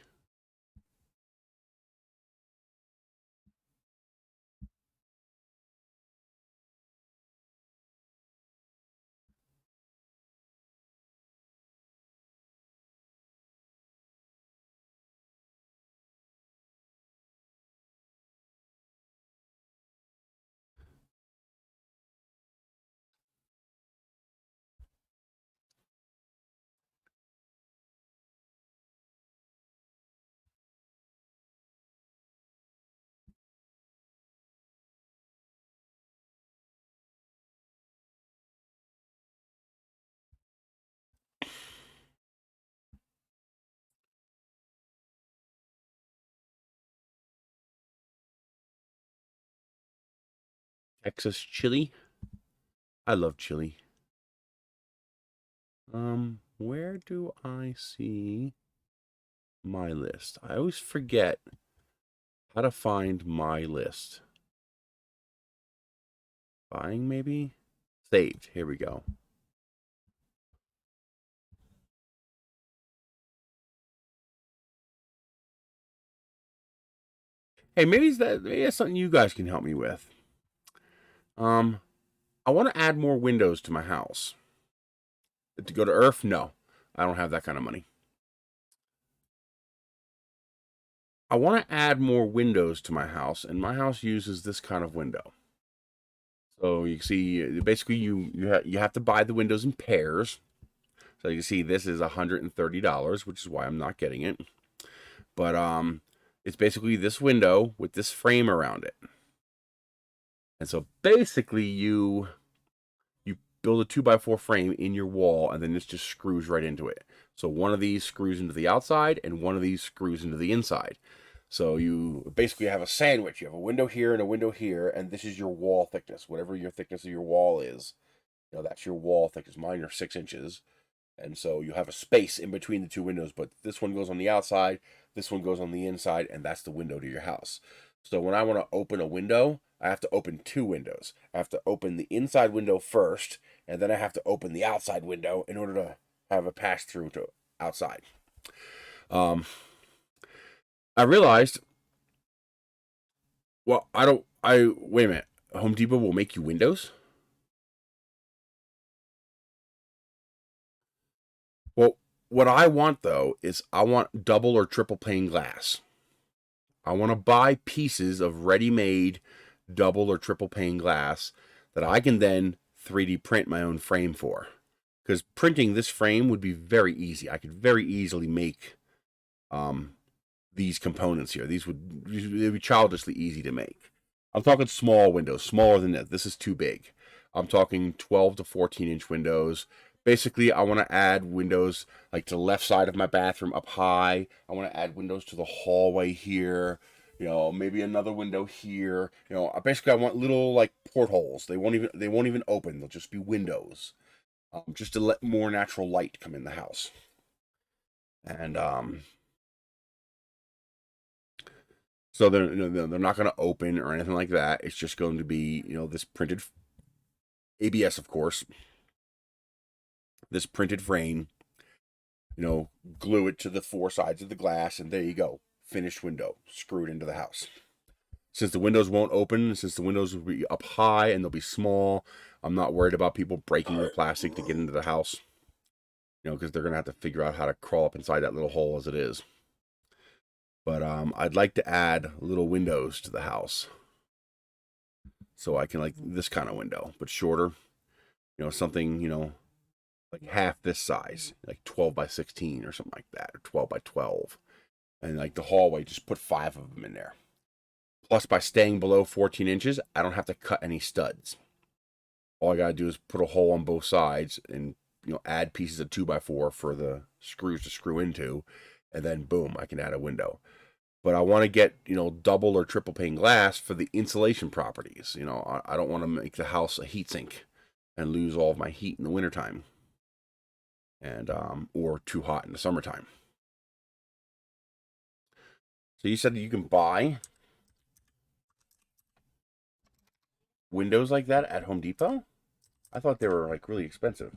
Texas chili. I love chili. Where do I see my list? I always forget how to find my list. Buying, maybe? Saved. Here we go. Hey, maybe that's something you guys can help me with. I want to add more windows to my house. To go to Earth? No. I don't have that kind of money. I want to add more windows to my house, and my house uses this kind of window. So you can see, basically, you have to buy the windows in pairs. So you can see this is $130, which is why I'm not getting it. But it's basically this window with this frame around it. And so basically you build a 2x4 frame in your wall, and then this just screws right into it. So one of these screws into the outside, and one of these screws into the inside. So you basically have a sandwich. You have a window here and a window here, and this is your wall thickness. Whatever your thickness of your wall is, you know, that's your wall thickness. Mine are 6 inches. And so you have a space in between the 2 windows, but this one goes on the outside, this one goes on the inside, and that's the window to your house. So when I want to open a window, I have to open 2 windows. I have to open the inside window first, and then I have to open the outside window in order to have a pass through to outside. I realized, well, wait a minute. Home Depot will make you windows? Well, what I want, though, is I want double or triple pane glass. I want to buy pieces of ready-made double or triple pane glass that I can then 3D print my own frame for. Because printing this frame would be very easy. I could very easily make these components here. They'd be childishly easy to make. I'm talking small windows, smaller than that. This is too big. I'm talking 12 to 14-inch windows. Basically, I want to add windows like to the left side of my bathroom up high. I want to add windows to the hallway here. You know, maybe another window here. You know, basically, I want little like portholes. They won't even open. They'll just be windows, just to let more natural light come in the house. And so they're not going to open or anything like that. It's just going to be, you know, this printed ABS, of course. This printed frame, you know, glue it to the 4 sides of the glass, and there you go. Finished window, screwed into the house. Since the windows won't open, since the windows will be up high and they'll be small, I'm not worried about people breaking the plastic to get into the house. You know, because they're going to have to figure out how to crawl up inside that little hole as it is. But I'd like to add little windows to the house. So I can like this kind of window, but shorter, something, like half this size, like 12 by 16 or something like that, or 12 by 12. And like the hallway, just put 5 of them in there. Plus, by staying below 14 inches, I don't have to cut any studs. All I got to do is put a hole on both sides and, add pieces of 2x4 for the screws to screw into. And then, boom, I can add a window. But I want to get, double or triple pane glass for the insulation properties. I don't want to make the house a heat sink and lose all of my heat in the wintertime. And, or too hot in the summertime. So you said you can buy windows like that at Home Depot? I thought they were like really expensive.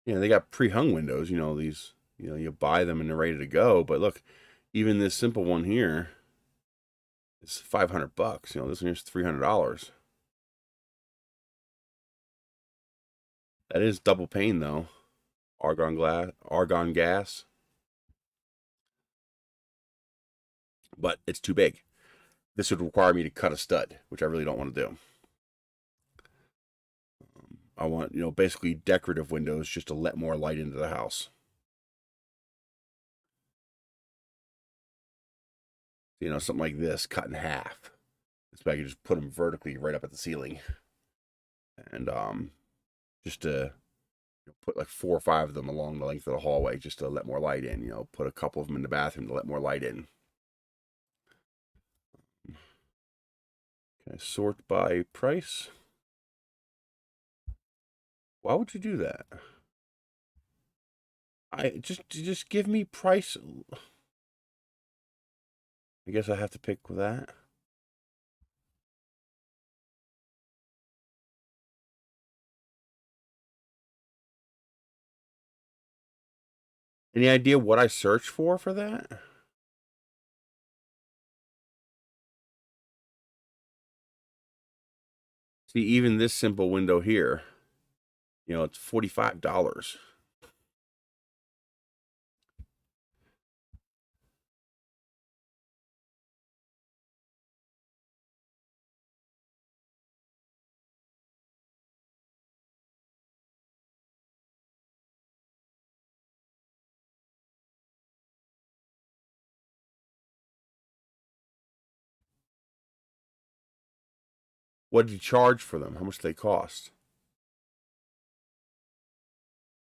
They got pre-hung windows, these, you buy them and they're ready to go. But look, even this simple one here is $500. This one here's $300. That is double pane though. Argon gas. But it's too big. This would require me to cut a stud, which I really don't want to do. I want, basically decorative windows just to let more light into the house. Something like this cut in half. This way I can just put them vertically right up at the ceiling. And just to put like 4 or 5 of them along the length of the hallway just to let more light in. Put a couple of them in the bathroom to let more light in. Okay, sort by price. Why would you do that? Just give me price. I guess I have to pick that. Any idea what I searched for that? See, even this simple window here, it's $45. What did you charge for them? How much do they cost?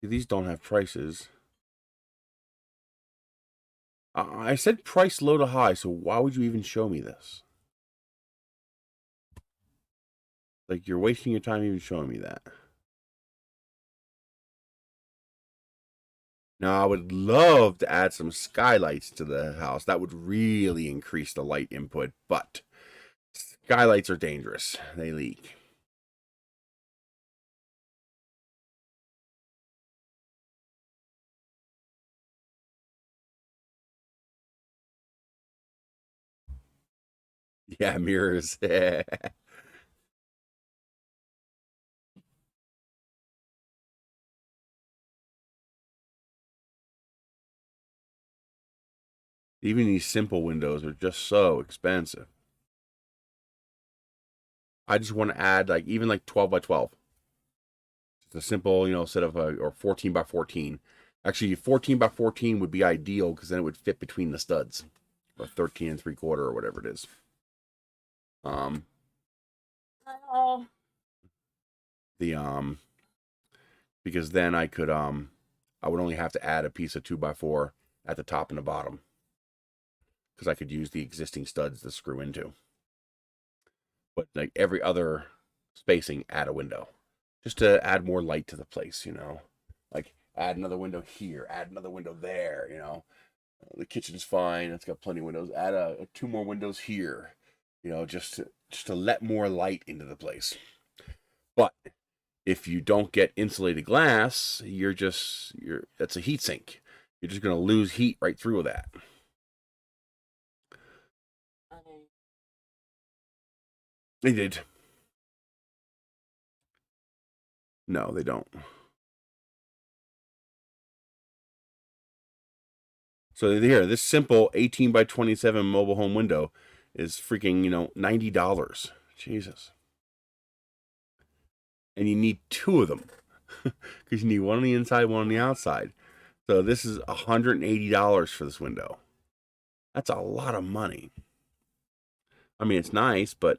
These don't have prices. I said price low to high, so why would you even show me this? Like, you're wasting your time even showing me that. Now, I would love to add some skylights to the house. That would really increase the light input, but skylights are dangerous. They leak. Yeah, mirrors. Even these simple windows are just so expensive. I just want to add like even like 12 by 12. Just a simple, set of or 14 by 14. Actually, 14 by 14 would be ideal because then it would fit between the studs. Or 13 and 3/4 or whatever it is. Um the because then I could I would only have to add a piece of 2x4 at the top and the bottom. Because I could use the existing studs to screw into. But like every other spacing, add a window. Just to add more light to the place, Like add another window here, add another window there, The kitchen's fine, it's got plenty of windows. Add 2 more windows here, just to let more light into the place. But if you don't get insulated glass, that's a heat sink. You're just gonna lose heat right through that. They did. No, they don't. So here, this simple 18 by 27 mobile home window is freaking, $90. Jesus. And you need two of them because you need one on the inside, one on the outside. So this is $180 for this window. That's a lot of money. I mean, it's nice, but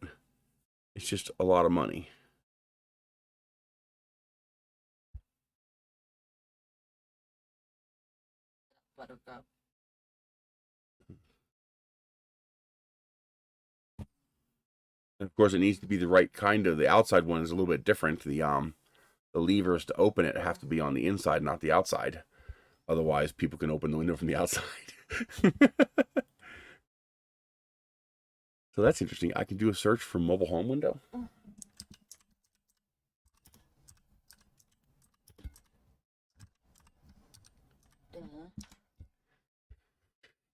it's just a lot of money. And of course, it needs to be the right kind of. The outside one is a little bit different. The levers to open it have to be on the inside, not the outside. Otherwise, people can open the window from the outside. So that's interesting. I can do a search for mobile home window.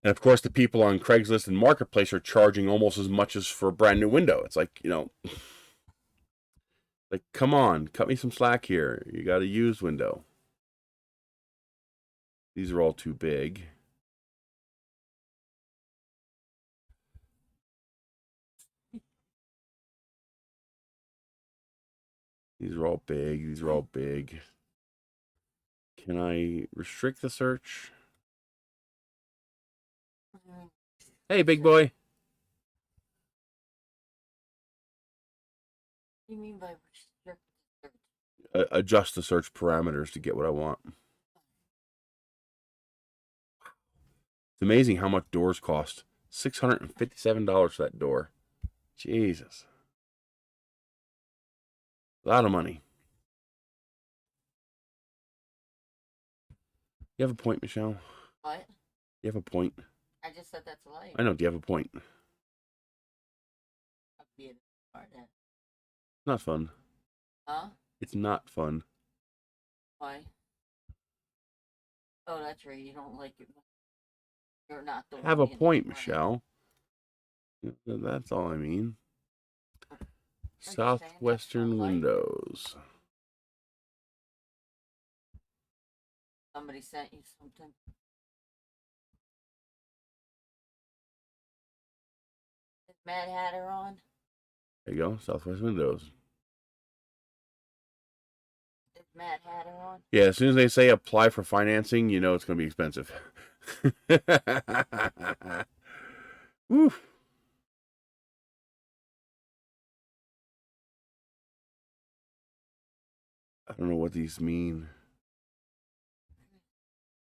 And of course, the people on Craigslist and Marketplace are charging almost as much as for a brand new window. It's like, like, come on, cut me some slack here. You got a used window. These are all too big. These are all big. These are all big. Can I restrict the search? Hey, big boy. What do you mean by restrict the search? Adjust the search parameters to get what I want. It's amazing how much doors cost. $657 for that door. Jesus. A lot of money. You have a point, Michelle? What? You have a point? I just said that's a lie. I know. Do you have a point? It's not fun. Huh? It's not fun. Why? Oh, that's right. You don't like it. You're not the Have a point, Michelle. That's all I mean. Southwestern windows. Somebody sent you something. Is Mad Hatter on? There you go. Southwest windows. Is Mad Hatter on? Yeah, as soon as they say apply for financing, you know it's going to be expensive. Woo. I don't know what these mean.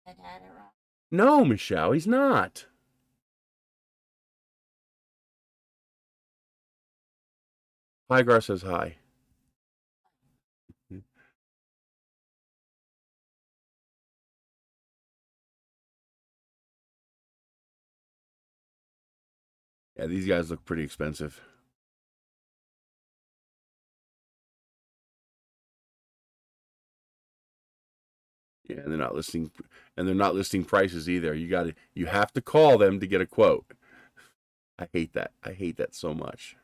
Mad Hatter on? No, Michelle, he's not. Highgar says hi. Yeah, these guys look pretty expensive. Yeah, and they're not listing prices either. You have to call them to get a quote. I hate that. I hate that so much.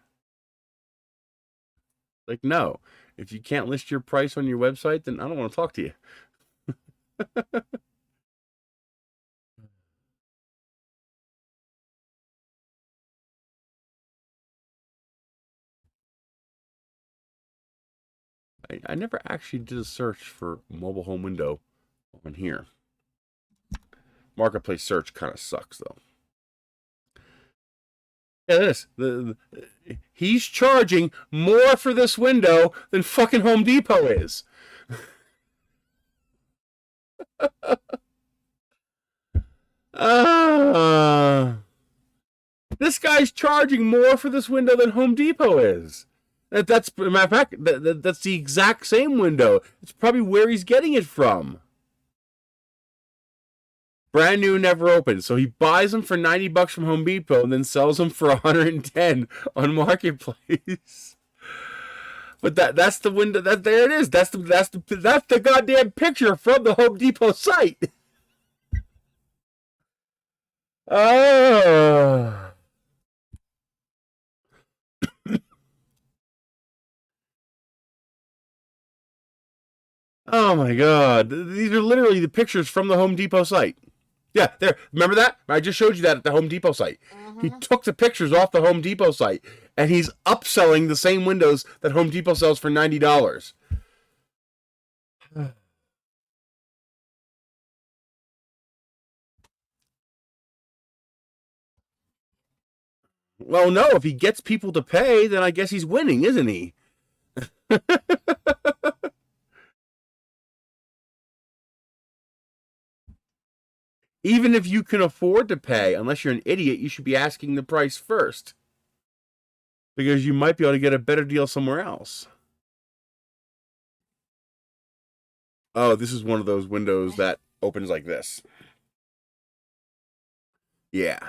Like, no, if you can't list your price on your website, then I don't want to talk to you. I never actually did a search for mobile home window on here. Marketplace search kind of sucks, though. Yeah, this. He's charging more for this window than fucking Home Depot is. This guy's charging more for this window than Home Depot is. That's, matter of fact, that's the exact same window. It's probably where he's getting it from. Brand new, never opened. So he buys them for $90 from Home Depot and then sells them for $110 on Marketplace. But that's the window. There it is. That's the goddamn picture from the Home Depot site. Oh. Oh my God. These are literally the pictures from the Home Depot site. Yeah, there. Remember that? I just showed you that at the Home Depot site. He took the pictures off the Home Depot site, and he's upselling the same windows that Home Depot sells for $90. Well, no, if he gets people to pay, then I guess he's winning, isn't he? Even if you can afford to pay, unless you're an idiot, you should be asking the price first. Because you might be able to get a better deal somewhere else. Oh, this is one of those windows that opens like this. Yeah.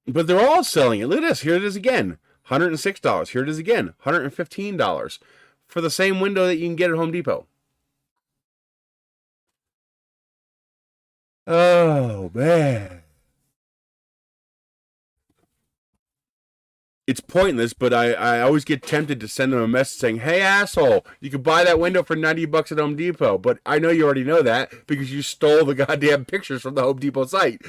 But they're all selling it. Look at this. Here it is again. $106. Here it is again. $115 for the same window that you can get at Home Depot. Oh, man. It's pointless, but I always get tempted to send them a message saying, hey, asshole, you can buy that window for $90 at Home Depot. But I know you already know that because you stole the goddamn pictures from the Home Depot site.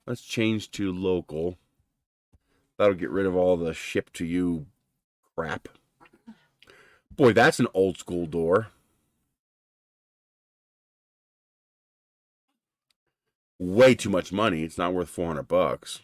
Let's change to local. That'll get rid of all the ship to you crap. Boy, that's an old school door. Way too much money. It's not worth $400.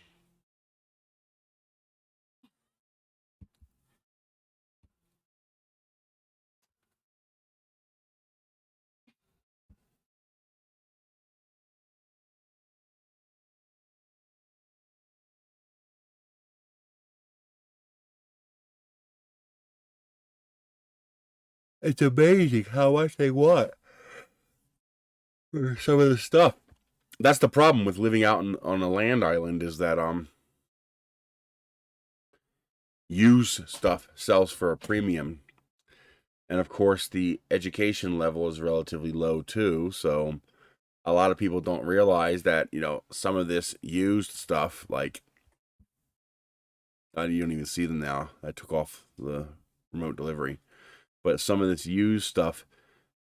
It's amazing how much they want for some of the stuff. That's the problem with living out on a land island is that used stuff sells for a premium. And of course, the education level is relatively low too. So a lot of people don't realize that, you know, some of this used stuff, like, you don't even see them now. I took off the remote delivery. But some of this used stuff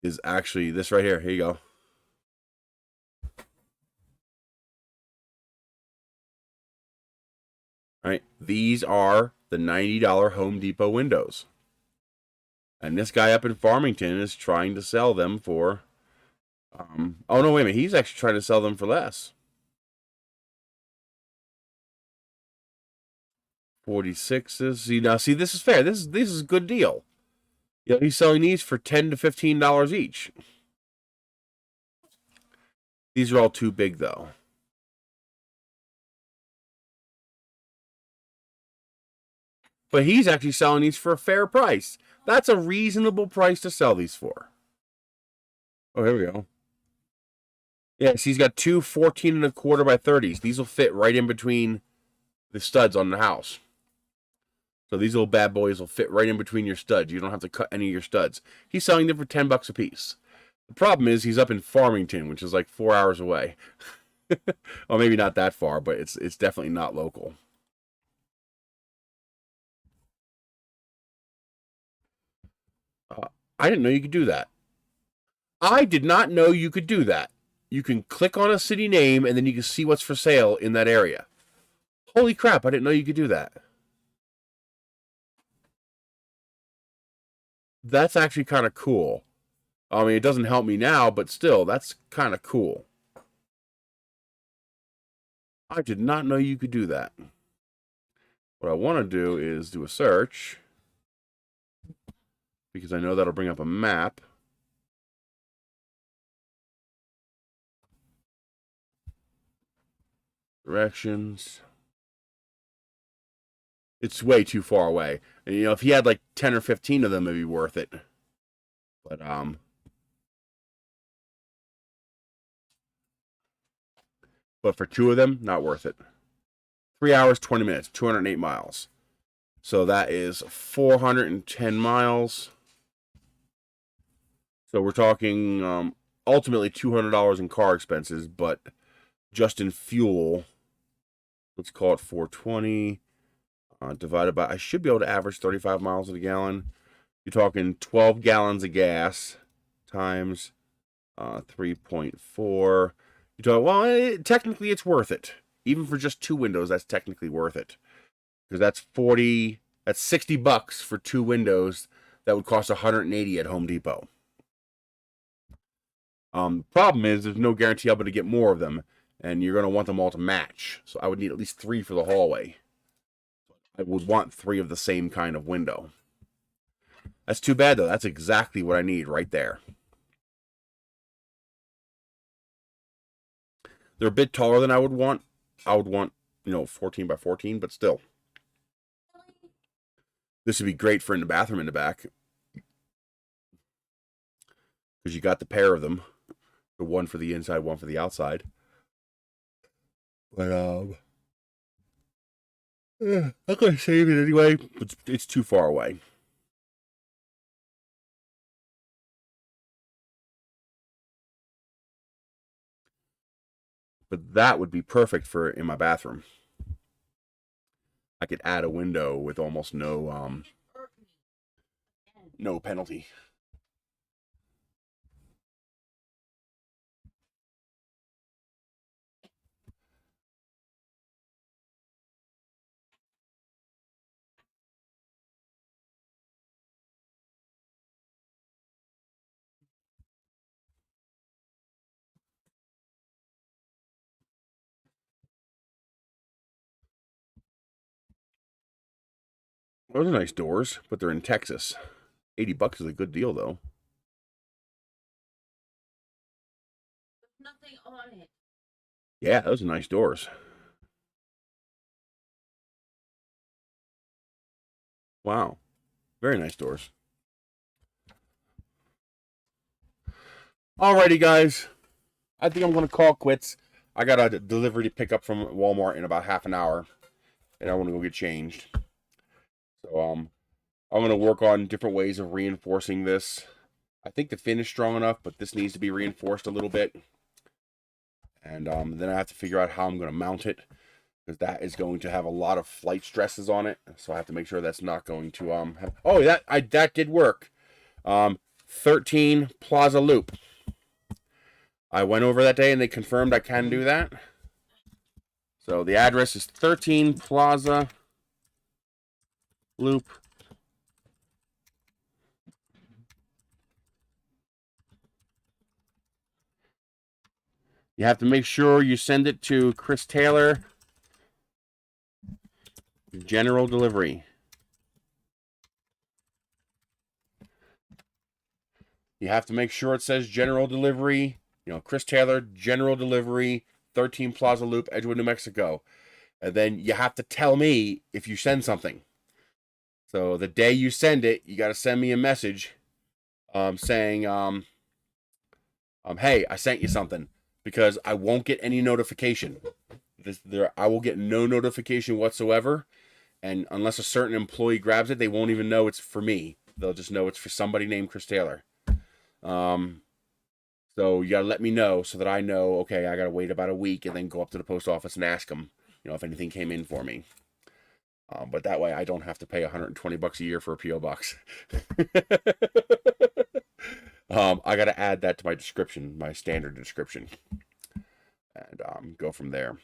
is actually this right here. Here you go. All right. These are the $90 Home Depot windows. And this guy up in Farmington is trying to sell them for... oh, no, wait a minute. He's actually trying to sell them for less. 46s. See, this is fair. This is a good deal. You know, he's selling these for $10 to $15 each. These are all too big, though. But he's actually selling these for a fair price. That's a reasonable price to sell these for. Oh, here we go. Yes, he's got two 14 1/4 by 30s. These will fit right in between the studs on the house. So these little bad boys will fit right in between your studs. You don't have to cut any of your studs. He's selling them for $10 a piece. The problem is he's up in Farmington, which is like 4 hours away. Well, maybe not that far, but it's definitely not local. I didn't know you could do that. I did not know you could do that. You can click on a city name and then you can see what's for sale in that area. Holy crap, I didn't know you could do that. That's actually kind of cool. I mean, it doesn't help me now, but still, that's kind of cool. I did not know you could do that. What I want to do is do a search, because I know that'll bring up a map. Directions. It's way too far away. And, you know, if he had like 10 or 15 of them, it'd be worth it. But for 2 of them, not worth it. 3 hours, 20 minutes, 208 miles. So that is 410 miles. So we're talking ultimately $200 in car expenses, but just in fuel, let's call it 420 divided by, I should be able to average 35 miles a gallon. You're talking 12 gallons of gas times 3.4. You talk, well, technically it's worth it. Even for just 2 windows, that's technically worth it. Because that's $60 for 2 windows that would cost $180 at Home Depot. Problem is, there's no guarantee I'll be able to get more of them, and you're going to want them all to match. So I would need at least 3 for the hallway. I would want 3 of the same kind of window. That's too bad, though. That's exactly what I need right there. They're a bit taller than I would want. I would want, 14 by 14, but still. This would be great for in the bathroom in the back. Because you got the pair of them. The one for the inside, one for the outside. But, I'm going to save it anyway. It's too far away. But that would be perfect for in my bathroom. I could add a window with almost no penalty. Those are nice doors, but they're in Texas. $80 is a good deal, though. Nothing on it. Yeah, those are nice doors. Wow. Very nice doors. Alrighty, guys. I think I'm going to call quits. I got a delivery to pick up from Walmart in about half an hour, and I want to go get changed. So, I'm going to work on different ways of reinforcing this. I think the fin is strong enough, but this needs to be reinforced a little bit. And then I have to figure out how I'm going to mount it, because that is going to have a lot of flight stresses on it. So I have to make sure that's not going to have... Oh, that did work. 13 Plaza Loop. I went over that day and they confirmed I can do that. So the address is 13 Plaza Loop. You have to make sure you send it to Chris Taylor, General Delivery. You have to make sure it says General Delivery. Chris Taylor, General Delivery, 13 Plaza Loop, Edgewood, New Mexico. And then you have to tell me if you send something. So the day you send it, you got to send me a message saying, hey, I sent you something. Because I won't get any notification. I will get no notification whatsoever. And unless a certain employee grabs it, they won't even know it's for me. They'll just know it's for somebody named Chris Taylor. So you gotta let me know so that I know, okay, I gotta wait about a week and then go up to the post office and ask them, if anything came in for me. But that way I don't have to pay $120 a year for a P.O. box. I gotta add that to my description, my standard description. And go from there.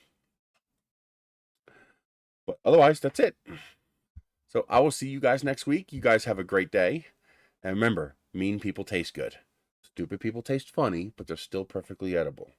But otherwise, that's it. So I will see you guys next week. You guys have a great day. And remember, mean people taste good. Stupid people taste funny, but they're still perfectly edible.